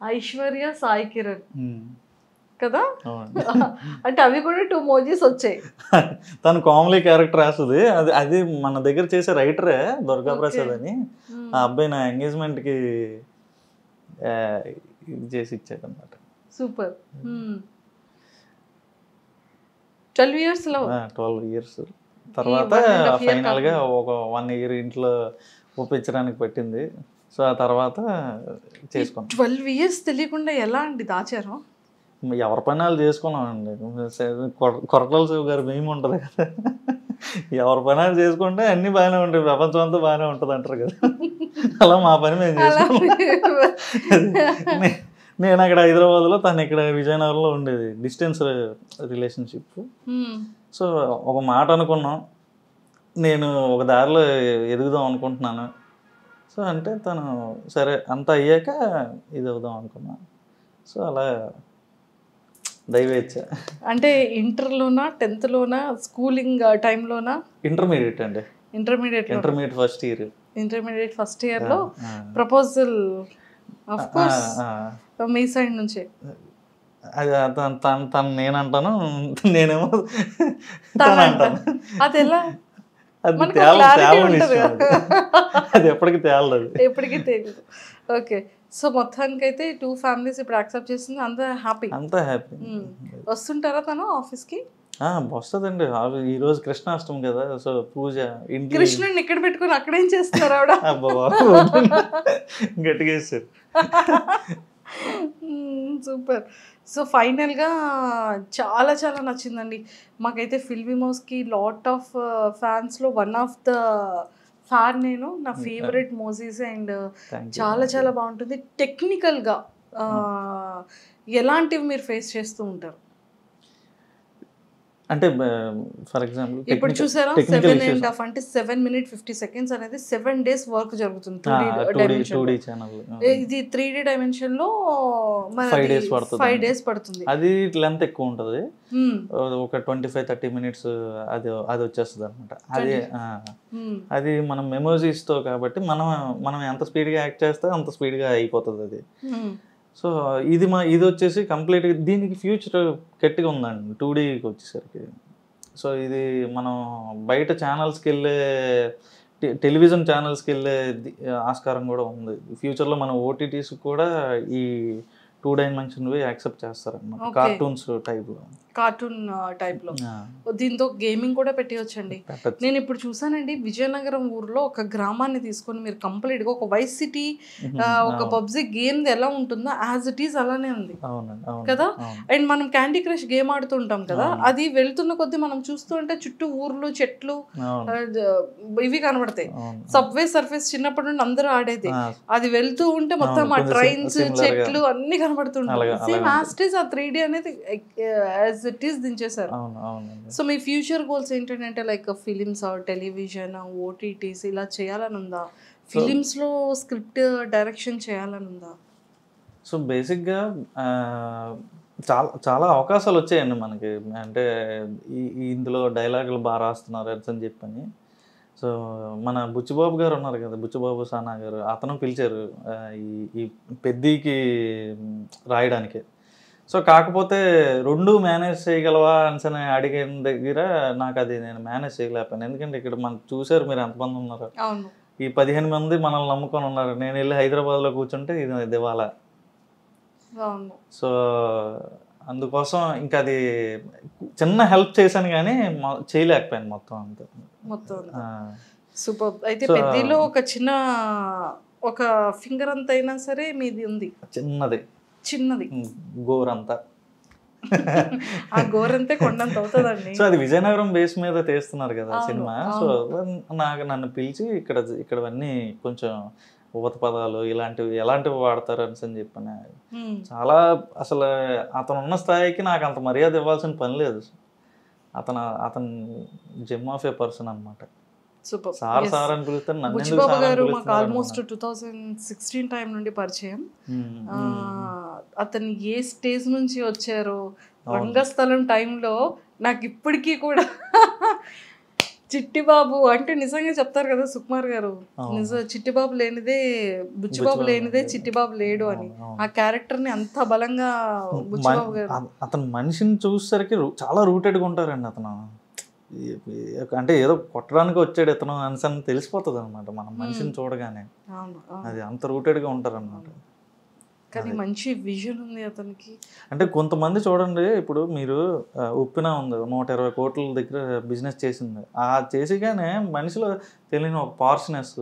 Speaker 2: ఐశ్వర్య, సాయి కిరణ్ కదా, అంటే అవి కూడా 2 మోజీస్ వచ్చాయి.
Speaker 3: తను కామెడీ క్యారెక్టర్ వేస్తుంది. అది మన దగ్గర చేసే రైటరే దుర్గా ప్రసాద్ అని, ఆ అబ్బాయి నా ఎంగేజ్మెంట్కి ఇది చేసి ఇచ్చాడు అనమాట.
Speaker 2: సూపర్. 12 years లో
Speaker 3: 12 years తర్వాత ఫైనల్గా ఒక 1 year ఇంట్లో ఒప్పించడానికి పట్టింది. సో ఆ తర్వాత చేసుకున్నాం.
Speaker 2: 12 years తెలియకుండా ఎలా అండి దాచారు?
Speaker 3: ఎవరి పని వాళ్ళు చేసుకున్నామండి. కొరటాల శివ గారు మేము ఉంటుంది కదా, ఎవరి పని వాళ్ళు చేసుకుంటే అన్నీ బాగానే ఉంటాయి, ప్రపంచం అంతా బాగానే ఉంటుంది అంటారు కదా, అలా మా పని మేము చేసుకున్నాం. నేను అక్కడ హైదరాబాద్లో, తను ఇక్కడ విజయనగరంలో ఉండేది, డిస్టెన్స్ రిలేషన్షిప్. సో ఒక మాట అనుకున్నాం, నేను ఒక దారిలో ఎదుగుదాం అనుకుంటున్నాను. సో అంటే తను సరే అంతా అయ్యాక ఇది అవుదాం అనుకున్నా. సో అలా దైవేచ్ఛ.
Speaker 2: అంటే ఇంటర్లోనా 10th లోనా స్కూలింగ్ టైంలోనా?
Speaker 3: ఇంటర్మీడియట్ అండి.
Speaker 2: ఇంటర్మీడియట్ ఫస్ట్ ఇయర్లో proposal of course me side నుంచే.
Speaker 3: అది తను నేనంటాను, నేనేమో తను అంటాను.
Speaker 2: అది ఎలా?
Speaker 3: అది అది ఎప్పటికీ తెలియదు.
Speaker 2: ఓకే. సో మొత్తానికైతే 2 families ఇప్పుడు యాక్సెప్ట్ చేస్తుంది, అంతా హ్యాపీ. వస్తుంటారా తను ఆఫీస్కి?
Speaker 3: వస్తుందండి. ఈ రోజు కృష్ణాష్టమి కదా, సో పూజ ఇంటి
Speaker 2: కృష్ణుడిని ఇక్కడ పెట్టుకుని అక్కడేం చేస్తున్నారు ఆవిడ?
Speaker 3: గట్టిగా వేస్తారు.
Speaker 2: సూపర్. సో ఫైనల్గా చాలా చాలా నచ్చిందండి మాకైతే. ఫిల్మీ మౌస్కి లాట్ ఆఫ్ ఫ్యాన్స్లో వన్ ఆఫ్ ద ఫ్యాన్ నేను. నా ఫేవరెట్ మోజీస్. అండ్ చాలా చాలా బాగుంటుంది. టెక్నికల్గా ఎలాంటివి మీరు ఫేస్ చేస్తూ ఉంటారు?
Speaker 3: అంటే ఫర్ ఎగ్జాంపుల్
Speaker 2: ఇప్పుడు చూసారా 7.5 అంటే 7 minutes 50 seconds అనేది 7 days వర్క్ జరుగుతుంది 2D
Speaker 3: ఛానల్.
Speaker 2: ఇది 3D dimension లో
Speaker 3: 5
Speaker 2: days పడుతుంది.
Speaker 3: అది లెంత్ ఎక్కువ ఉంటుంది, ఒక 25-30 minutes అది వచ్చేస్తుంది అనమాట. అది మనం మెమోరీస్తో కాబట్టి మనం ఎంత స్పీడ్గా యాక్ట్ చేస్తే అంత స్పీడ్గా అయిపోతుంది అది. సో ఇది వచ్చేసి కంప్లీట్గా దీనికి ఫ్యూచర్ గట్టిగా ఉందండి 2Dకి వచ్చేసరికి. సో ఇది మనం బయట ఛానల్స్కి వెళ్ళే టెలివిజన్ ఛానల్స్కి వెళ్ళే ఆస్కారం కూడా ఉంది. ఫ్యూచర్లో మన ఓటీటీస్ కూడా ఈ 2 dimension యాక్సెప్ట్ చేస్తారన్నమాట, కార్టూన్స్ టైప్లో. దీంతో గేమింగ్ కూడా పెట్టవచ్చండి. నేను ఇప్పుడు చూసానండి విజయనగరం ఊర్లో ఒక గ్రామాన్ని తీసుకొని మీరు కంప్లీట్గా ఒక వైస్ సిటీ, ఒక పబ్జీ గేమ్ ఎలా ఉంటుందో యాజ్ ఇట్ ఈస్ అలానే ఉంది కదా. అండ్ మనం క్యాండీ క్రష్ గేమ్ ఆడుతుంటాం కదా, అది వెళ్తున్న కొద్దీ మనం చూస్తూ ఉంటే చుట్టూ ఊర్లు, చెట్లు ఇవి కనబడతాయి. సబ్వే సర్ఫేస్ చిన్నప్పటి నుండి అందరూ ఆడేది, అది వెళ్తూ ఉంటే మొత్తం ఆ ట్రైన్స్, చెట్లు అన్ని కనబడుతుంటాయి. సేమ్ యాజ్ ఇట్ ఈస్ ఆ 3D అనేది యాజ్ ఇట్ ఈస్ దించేశారు. సో మీ ఫ్యూచర్ గోల్స్ ఏంటంటే లైక్ ఫిలిమ్స్, టెలివిజన్, ఓటీటీస్ ఇలా చేయాలని ఉందా? ఫిలిమ్స్ లో స్క్రిప్ట్ డైరెక్షన్ చేయాలని ఉందా? సో బేసిక్గా చాలా అవకాశాలు వచ్చాయండి మనకి. అంటే ఇందులో డైలాగులు బాగా రాస్తున్నారు అని చెప్పని. సో మన బుచ్చిబాబు గారు ఉన్నారు కదా, బుచ్చిబాబు సానా గారు, అతను పిలిచారు ఈ పెద్దీకి రాయడానికి. సో కాకపోతే 2 మేనేజ్ చేయగలవా అని అడిగిన దగ్గర నాకు అది నేను మేనేజ్ చేయలేకపోయాను. ఎందుకంటే ఇక్కడ మనం చూసారు మీరు ఎంతమంది ఉన్నారు, ఈ 15 మంది మనల్ని నమ్ముకొని ఉన్నారు. నేను వెళ్ళి హైదరాబాద్లో కూర్చుంటే ఇది దివాలా. సో అందుకోసం ఇంకా అది చిన్న హెల్ప్ చేశాను కానీ చేయలేకపోయాను మొత్తం అంతా.
Speaker 2: సూపర్. అయితే పెద్దలో ఒక చిన్న ఒక ఫింగర్ అంత అయినా సరే మీది ఉంది, చిన్నది
Speaker 3: గోరంతా.
Speaker 2: ఆ గోరంతే కొండంత అవుతుందండి.
Speaker 3: సో అది విజయనగరం బేస్ మీద తీస్తున్నారు కదా సినిమా. సో నన్ను పిలిచి ఇక్కడవన్నీ కొంచెం ఉపత పదాలు ఎలాంటివి వాడతారు అని చెప్పాను. చాలా అసలు అతను ఉన్న స్థాయికి నాకు అంత మర్యాద ఇవ్వాల్సిన పని లేదు. అతను జెమ్ ఆఫ్ ఏ పర్సన్ అనమాట. సార్ అని పిలుస్తాను.
Speaker 2: బుచ్చిబాబు గారు మాకు ఆల్మోస్ట్ 2016 టైం నుండి పరిచయం. అతను ఏ స్టేజ్ నుంచి వచ్చారో రంగస్థలం టైంలో నాకు ఇప్పటికీ కూడా చిట్టిబాబు అంటే నిజంగా చెప్తారు కదా సుకుమార్ గారు, చిట్టిబాబు లేనిదే బుచ్చిబాబు లేనిదే చిట్టిబాబు లేడు అని. ఆ క్యారెక్టర్ ని అంత బలంగా బుచ్చిబాబు గారు.
Speaker 3: అతను మనిషిని చూసేసరికి చాలా రూటెడ్గా ఉంటారండి. అతను అంటే ఏదో కొట్టడానికి వచ్చాడు ఇతను అని తెలిసిపోతుంది అనమాట మనం మనిషిని చూడగానే. అది అంత రూటెడ్గా ఉంటారు అనమాట.
Speaker 2: కానీ మంచి విజన్ ఉంది అతనికి.
Speaker 3: అంటే కొంతమంది చూడండి, ఇప్పుడు మీరు ఉప్పిన ఉంది 120 కోట్ల దగ్గర బిజినెస్ చేసింది, ఆ చేసిగానే మనిషిలో తెలియని ఒక పార్ష్నెస్,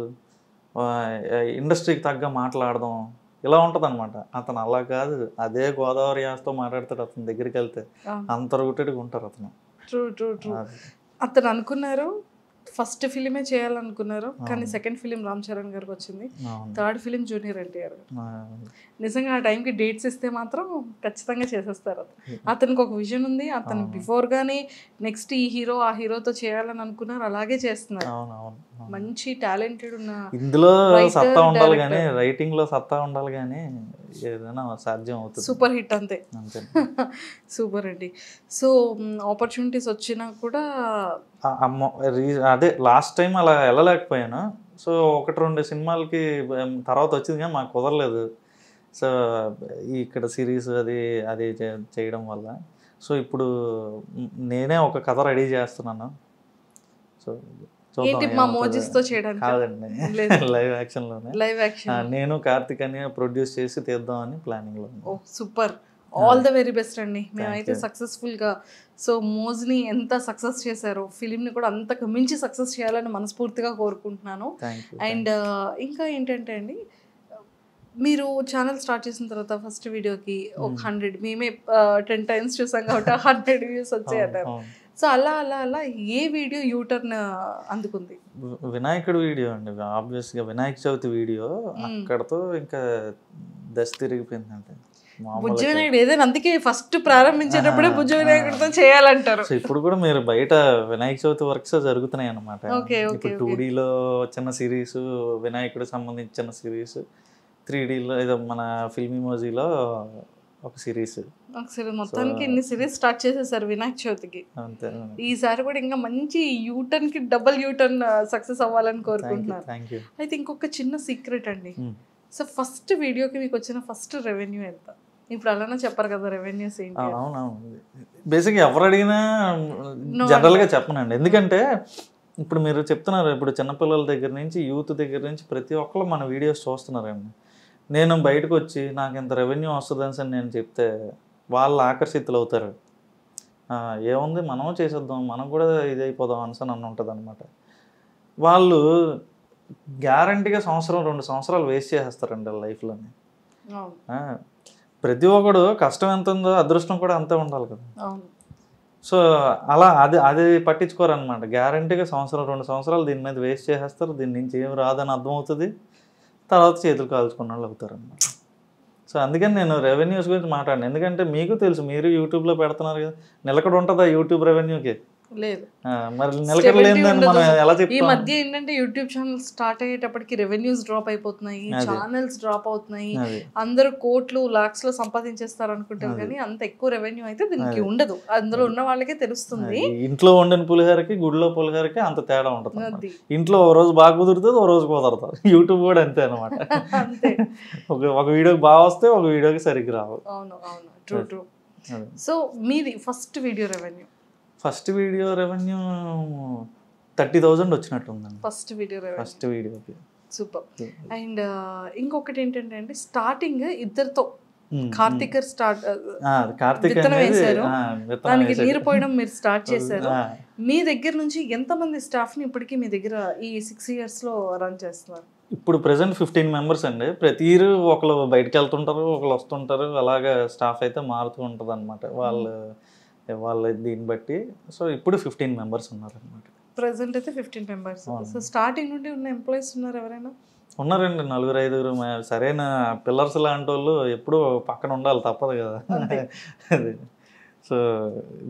Speaker 3: ఇండస్ట్రీకి తగ్గ మాట్లాడడం ఇలా ఉంటుంది అనమాట. అతను అలా కాదు, అదే గోదావరి యాసతో మాట్లాడతాడు. అతని దగ్గరికి వెళ్తే అంత రూటెడ్గా ఉంటారు అతను.
Speaker 2: True true true. అతను అనుకున్నారు ఫస్ట్ ఫిలిమే చేయాలనుకున్నారు, కానీ సెకండ్ ఫిలిం రామ్ చరణ్ గారికి వచ్చింది, థర్డ్ ఫిలిం జూనియర్ ఎన్టీఆర్ గారు. నిజంగా ఆ టైంకి డేట్స్ ఇస్తే మాత్రం ఖచ్చితంగా చేసేస్తారు. అతనికి ఒక విజన్ ఉంది. అతను బిఫోర్ గానే నెక్స్ట్ ఈ హీరో ఆ హీరోతో చేయాలని అనుకున్నారు, అలాగే చేస్తున్నారు. మంచి టాలెంటెడ్ ఉన్న
Speaker 3: ఇందులో సత్తా ఉండాలి కానీ, రైటింగ్ లో సత్తా ఉండాలి కానీ ఏదైనా సాధ్యం అవుతుంది.
Speaker 2: సూపర్ హిట్ అంతే. సూపర్ అండి. సో ఆపర్చునిటీస్ వచ్చినా కూడా
Speaker 3: అదే లాస్ట్ టైం అలా వెళ్ళలేకపోయాను. సో 1-2 సినిమాలకి తర్వాత వచ్చింది కానీ మాకు కుదరలేదు. సో ఇక్కడ సిరీస్ అది చేయడం వల్ల సో ఇప్పుడు నేనే ఒక కథ రెడీ చేస్తున్నాను. సో కాదండి, లైవ్ యాక్షన్లోనే. నేను కార్తిక్ అని ప్రొడ్యూస్ చేసి తీద్దామని ప్లానింగ్ లో.
Speaker 2: Super, all the very best అండి. మేమైతే సక్సెస్ఫుల్గా సో మోజ్ని ఎంత సక్సెస్ చేశారో ఫిలింని కూడా అంతకు మించి సక్సెస్ చేయాలని మనస్ఫూర్తిగా కోరుకుంటున్నాను. అండ్ ఇంకా ఏంటంటే అండి, మీరు ఛానల్ స్టార్ట్ చేసిన తర్వాత ఫస్ట్ వీడియోకి ఒక 100, మేమే 10 times చూసాం కాబట్టి 100 views వచ్చాయి అంటారు. సో అలా అలా అలా ఏ వీడియో యూటర్న్ అందుకుంది?
Speaker 3: వినాయకుడు వీడియో అండి. ఆబ్వియస్గా వినాయక చవితి వీడియో అక్కడతో ఇంకా దశ తిరిగిపోయింది. అంటే
Speaker 2: బుజ్జ వినాయకుడు ఏదైనా అందుకే ఫస్ట్ ప్రారంభించేటప్పుడే బుజ్జ వినాయకుడితో చేయాలంటారు.
Speaker 3: సో ఇప్పుడు కూడా మీరు బయట వినాయక చవితి వర్క్స్ జరుగుతున్నాయి అన్నమాట. ఇప్పుడు 2Dలో చిన్న సిరీస్, వినాయకుడికి సంబంధించిన సిరీస్, 3Dలో ఏదో మన ఫిల్మిమోజీలో ఒక సిరీస్.
Speaker 2: మొత్తానికి ఇన్ని సిరీస్ స్టార్ట్ చేసేసారు వినాయక చవితికి. ఈసారి కూడా ఇంకా మంచి యూటర్న్ కి డబుల్ యూటర్న్ సక్సెస్ అవ్వాలని కోరుకుంటున్నాను. అయితే ఇంకొక చిన్న సీక్రెట్ అండి. సో ఫస్ట్ వీడియోకి మీకు వచ్చిన ఫస్ట్ రెవెన్యూ ఎంత? ఇప్పుడు అలానే చెప్పరు కదా రెవెన్యూస్ ఏంటి?
Speaker 3: అవునవును, బేసిక్గా ఎవరు అడిగినా జనరల్గా చెప్పనండి. ఎందుకంటే ఇప్పుడు మీరు చెప్తున్నారు, ఇప్పుడు చిన్నపిల్లల దగ్గర నుంచి యూత్ దగ్గర నుంచి ప్రతి ఒక్కరు మన వీడియోస్ చూస్తున్నారండి. నేను బయటకు వచ్చి నాకు ఇంత రెవెన్యూ వస్తుందని నేను చెప్తే వాళ్ళు ఆకర్షితులు అవుతారు. ఏముంది మనం చేసేద్దాం, మనం కూడా ఇది అయిపోదాం అని నన్ను ఉంటుంది అనమాట. వాళ్ళు గ్యారంటీగా 1-2 సంవత్సరాలు వేస్ట్ చేసేస్తారండి వాళ్ళ లైఫ్లోని. ప్రతి ఒక్కడు కష్టం ఎంత ఉందో అదృష్టం కూడా అంతే ఉండాలి కదా. సో అలా అది పట్టించుకోరనమాట. గ్యారంటీగా 1-2 సంవత్సరాలు దీని మీద వేస్ట్ చేసేస్తారు. దీని నుంచి ఏం రాదని అర్థమవుతుంది, తర్వాత చేతులు కాల్చుకున్న వాళ్ళు అవుతారన్నమాట. సో అందుకని నేను రెవెన్యూస్ గురించి మాట్లాడాను. ఎందుకంటే మీకు తెలుసు, మీరు యూట్యూబ్లో పెడుతున్నారు కదా, నిలకడ ఉంటుందా యూట్యూబ్ రెవెన్యూకి?
Speaker 2: లేదు.
Speaker 3: మరి నిలకడలేదని మనం ఎలా చెప్తాం?
Speaker 2: ఈ మధ్య ఏంటంటే యూట్యూబ్ ఛానల్ స్టార్ట్ అయ్యేటప్పటికి రెవెన్యూస్ డ్రాప్ అయిపోతున్నాయి, ఛానల్స్ డ్రాప్ అవుతున్నాయి. అందరూ కోట్లు లాక్స్ లో సంపాదించేస్తారు అనుకుంటారు, కానీ అంత ఎక్కువ రెవెన్యూ అయితే దీనికి ఉండదు. అందులో ఉన్న వాళ్ళకే తెలుస్తుంది.
Speaker 3: ఇంట్లో వండిన పులిహోరకి గుడిలో పులిహోరకి అంత తేడా ఉంటుంది. ఇంట్లో ఓ రోజు బాగా కుదురుతుంది, ఓ రోజు కుదరదు. యూట్యూబ్ కూడా అంతే అనమాట. ఒక వీడియోకి బాగా వస్తే ఒక వీడియోకి సరిగ్గా రావు.
Speaker 2: అవును అవును, ట్రూ ట్రూ. సో మీది first video revenue?
Speaker 3: First video revenue 30,000 వచ్చినట్టు ఉందండి.
Speaker 2: ఫస్ట్ వీడియోకి. సూపర్. అండ్ ఇంకొకటి ఏంటంటే అండి, స్టార్టింగ్ ఇద్దరితో కార్తిక్ వేశారు, దానికి నీరు పోయడం మీరు స్టార్ట్ చేశారు. మీ దగ్గర నుంచి ఎంతమంది స్టాఫ్ ని ఇప్పటికీ మీ దగ్గర ఈ 6 years లో రన్ చేస్తున్నారు?
Speaker 3: ఇప్పుడు ప్రెసెంట్ 15 members అండి. ప్రతి ఇయర్ ఒకళ్ళు బయటకు వెళ్తుంటారు, ఒకళ్ళు వస్తుంటారు, అలాగా స్టాఫ్ అయితే మారుతూ ఉంటుంది అనమాట వాళ్ళ దీన్ని బట్టి. సో ఇప్పుడు 15 members ఉన్నారనమాట.
Speaker 2: ప్రెసెంట్ అయితే 15 members. సో స్టార్టింగ్ నుండి ఉన్న ఎంప్లాయీస్ ఉన్నారు ఎవరైనా?
Speaker 3: ఉన్నారండి, 4-5. సరైన పిల్లర్స్ లాంటి వాళ్ళు ఎప్పుడూ పక్కన ఉండాలి, తప్పదు కదా. అది సో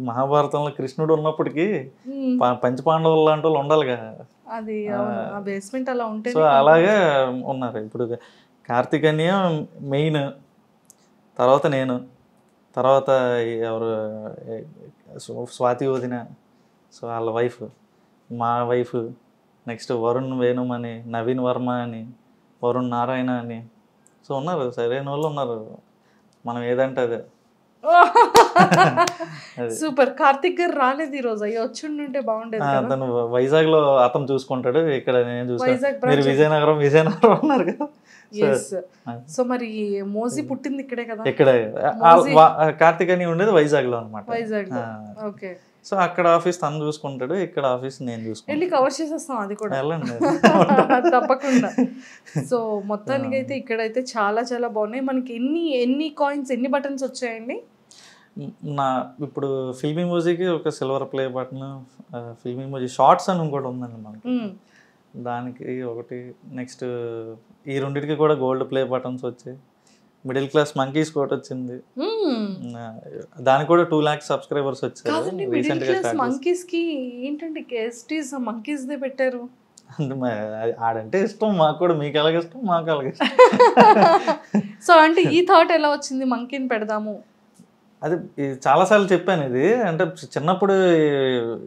Speaker 3: మహాభారతంలో కృష్ణుడు ఉన్నప్పటికీ పంచపాండవులు లాంటి వాళ్ళు ఉండాలి కదా.
Speaker 2: అది బేస్మెంట్ అలా ఉంటే
Speaker 3: సో అలాగే ఉన్నారు. ఇప్పుడు కార్తిక్ అన్నయ్య మెయిన్, తర్వాత నేను, తర్వాత ఎవరు స్వాతి వదిన, సో వాళ్ళ వైఫ్, మా వైఫ్, నెక్స్ట్ వరుణ్ వేణుమ్ అని, నవీన్ వర్మ అని, వరుణ్ నారాయణ అని. సో ఉన్నారు, సరైన వాళ్ళు ఉన్నారు. మనం ఏదంటే అదే.
Speaker 2: సూపర్. కార్తిక్ గారు రాలేదు ఈ రోజు, అయ్యో వచ్చుంటే బాగుండేది కదా.
Speaker 3: తను వైజాగ్ లో అతను చూసుకుంటాడు, ఇక్కడ నేను
Speaker 2: వైజాగ్
Speaker 3: చూసుకుంటాను. మీరు విజయనగరం అన్నారు కదా.
Speaker 2: సో మరి మోజీ పుట్టింది ఇక్కడే కదా.
Speaker 3: ఇక్కడ కార్తిక్ అని ఉండేది వైజాగ్ లో అనమాట.
Speaker 2: వైజాగ్. ఓకే.
Speaker 3: సో అక్కడ ఆఫీస్ తను చూసుకుంటాడు, ఇక్కడ ఆఫీస్ నేను చూసుకుంటాను.
Speaker 2: వెళ్ళి కవర్ చేసేస్తాం అది కూడా తప్పకుండా. సో మొత్తానికి అయితే ఇక్కడైతే చాలా చాలా బాగున్నాయి. మనకి ఎన్ని కాయిన్స్, ఎన్ని బటన్స్ వచ్చాయండి?
Speaker 3: ఇప్పుడు ఫిల్మీ మ్యూజిక్ ఒక silver play button, Filmy music shorts అని ఇంకోటి ఉందండి మనకి, దానికి ఒకటి. నెక్స్ట్ ఈ రెండింటికి కూడా గోల్డ్ ప్లే బటన్స్ వచ్చాయి. మిడిల్ క్లాస్ మంకీస్ కూడా వచ్చింది, దానికి కూడా 2 lakhs సబ్స్క్రైబర్స్ వచ్చారు రీసెంట్ గా.
Speaker 2: మంకీస్ కి ఏంటంటే కేస్టీస్ మంకీస్ దే పెట్టారు.
Speaker 3: ఆడంటే ఇష్టం మాకు కూడా, మీకు ఎలాగ ఇష్టం మాకు అలాగే ఇష్టం.
Speaker 2: సో అంటే ఈ థాట్ ఎలా వచ్చింది మంకీని పెడదాము?
Speaker 3: అది చాలాసార్లు చెప్పాను. ఇది అంటే చిన్నప్పుడు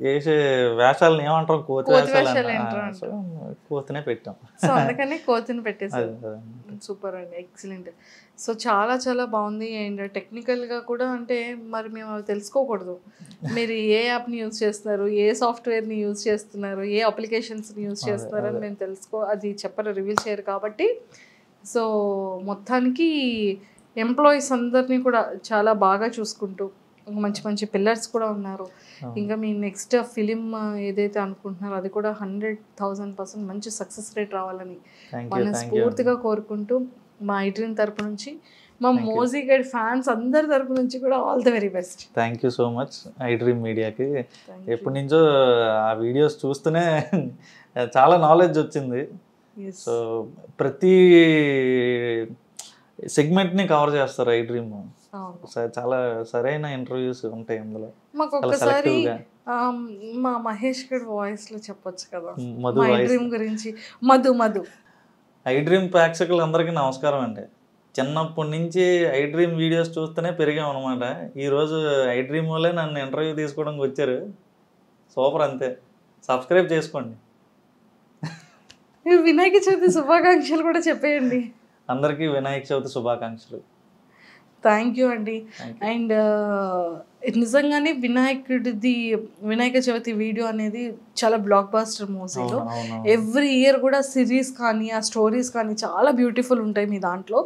Speaker 3: వేసే వేషాలను ఏమంటారు, కోతి వేషాలు, కోతినే పెట్టాం.
Speaker 2: సో అందుకని కోతిని పెట్టేసారు. సూపర్ అండి, ఎక్సలెంట్. సో చాలా చాలా బాగుంది. అండ్ టెక్నికల్గా కూడా అంటే మరి మేము అవి తెలుసుకోకూడదు, మీరు ఏ యాప్ని యూజ్ చేస్తున్నారు, ఏ సాఫ్ట్వేర్ని యూజ్ చేస్తున్నారు, ఏ అప్లికేషన్స్ని యూజ్ చేస్తున్నారు అని మేము అది చెప్పరు, రివీల్ చేయరు కాబట్టి. సో మొత్తానికి ఎంప్లాయీస్ అందరినీ కూడా చాలా బాగా చూసుకుంటూ మంచి మంచి పిల్లర్స్ కూడా ఉన్నారు. ఇంకా మీ నెక్స్ట్ ఫిలిం ఏదైతే అనుకుంటున్నారో అది కూడా 100,000% మంచి సక్సెస్ రేట్ రావాలని మనస్ఫూర్తిగా కోరుకుంటూ మా ఐడ్రీమ్ తరపు నుంచి, మా మోజీ గైడ్ ఫ్యాన్స్ అందరి తరపు నుంచి కూడా all the very best.
Speaker 3: Thank you so much iDream మీడియాకి. ఎప్పటి నుంచో ఆ వీడియోస్ చూస్తూనే చాలా నాలెడ్జ్ వచ్చింది. సో ప్రతి సెగ్మెంట్ని కవర్ చేస్తారు ఐడ్రీమ్. చాలా సరైన ఇంటర్వ్యూస్ ఉంటాయి అందులో.
Speaker 2: మాకు ఒకసారి మా మహేష్ గడ్ వాయిస్ లో చెప్పొచ్చు కదా ఐడ్రీమ్ గురించి. మధు
Speaker 3: ఐడ్రీమ్ ప్రేక్షకులు అందరికీ నమస్కారం అండి. చిన్నప్పటి నుంచి ఐడ్రీమ్ వీడియోస్ చూస్తూనే పెరిగాం అనమాట. ఈరోజు ఐడ్రీమ్ వాళ్ళే నన్ను ఇంటర్వ్యూ తీసుకోవడానికి వచ్చారు. సూపర్, అంతే. సబ్స్క్రైబ్ చేసుకోండి.
Speaker 2: వినాయక చవితి శుభాకాంక్షలు కూడా చెప్పేయండి
Speaker 3: అందరికీ. వినాయక చవితి శుభాకాంక్షలు.
Speaker 2: థ్యాంక్ యూ అండి. అండ్ నిజంగానే వినాయక చవితి వీడియో అనేది చాలా బ్లాక్ బాస్టర్ మూవీలో. ఎవ్రీ ఇయర్ కూడా సిరీస్ కానీ ఆ స్టోరీస్ కానీ చాలా బ్యూటిఫుల్ ఉంటాయి మీ దాంట్లో.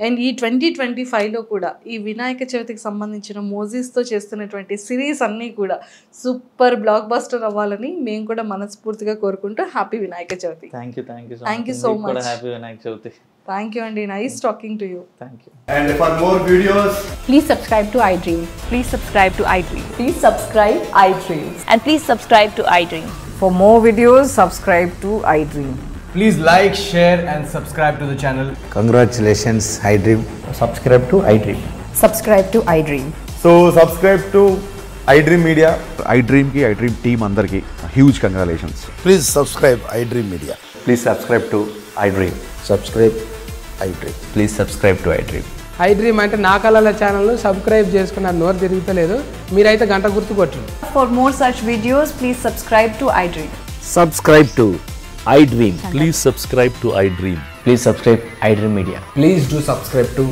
Speaker 2: అండ్ ఈ 2025లో కూడా ఈ వినాయక చవితికి సంబంధించిన మోజీస్తో చేస్తున్నటువంటి సిరీస్ అన్నీ కూడా సూపర్ బ్లాక్ బాస్టర్ అవ్వాలని మేము కూడా మనస్ఫూర్తిగా కోరుకుంటూ happy Vinayaka Chavithi. Thank you so much.
Speaker 3: Happy Vinayaka Chavithi.
Speaker 2: Thank you, Andy. Nice talking to you.
Speaker 3: Thank you.
Speaker 7: And for more videos,
Speaker 5: please subscribe to iDream.
Speaker 6: Please subscribe to iDream.
Speaker 1: Please subscribe iDream.
Speaker 6: And please subscribe to iDream.
Speaker 8: For more videos, subscribe to iDream.
Speaker 7: please like, share and subscribe to the channel.
Speaker 9: Congratulations, iDream.
Speaker 7: Subscribe to iDream.
Speaker 8: Subscribe to iDream.
Speaker 7: So subscribe to iDream Media.
Speaker 9: iDream team andarki huge congratulations.
Speaker 10: Please subscribe iDream Media.
Speaker 9: Please subscribe to iDream.
Speaker 10: Subscribe iDream.
Speaker 9: Please subscribe to iDream.
Speaker 11: iDream అంటే నా కళల ఛానల్ను subscribe చేసుకున్న నోరు తిరుగుతలేదు, మీరైతే గంట గుర్తు కొట్టండి.
Speaker 8: For more such videos, please subscribe to iDream.
Speaker 9: Subscribe to iDream.
Speaker 10: Please subscribe to iDream.
Speaker 9: Please subscribe iDream Media.
Speaker 7: Please do subscribe to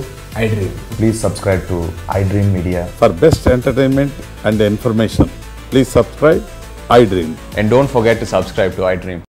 Speaker 7: iDream.
Speaker 9: Please subscribe to iDream Media.
Speaker 10: For best entertainment and information, please subscribe iDream.
Speaker 9: And don't forget to subscribe to iDream.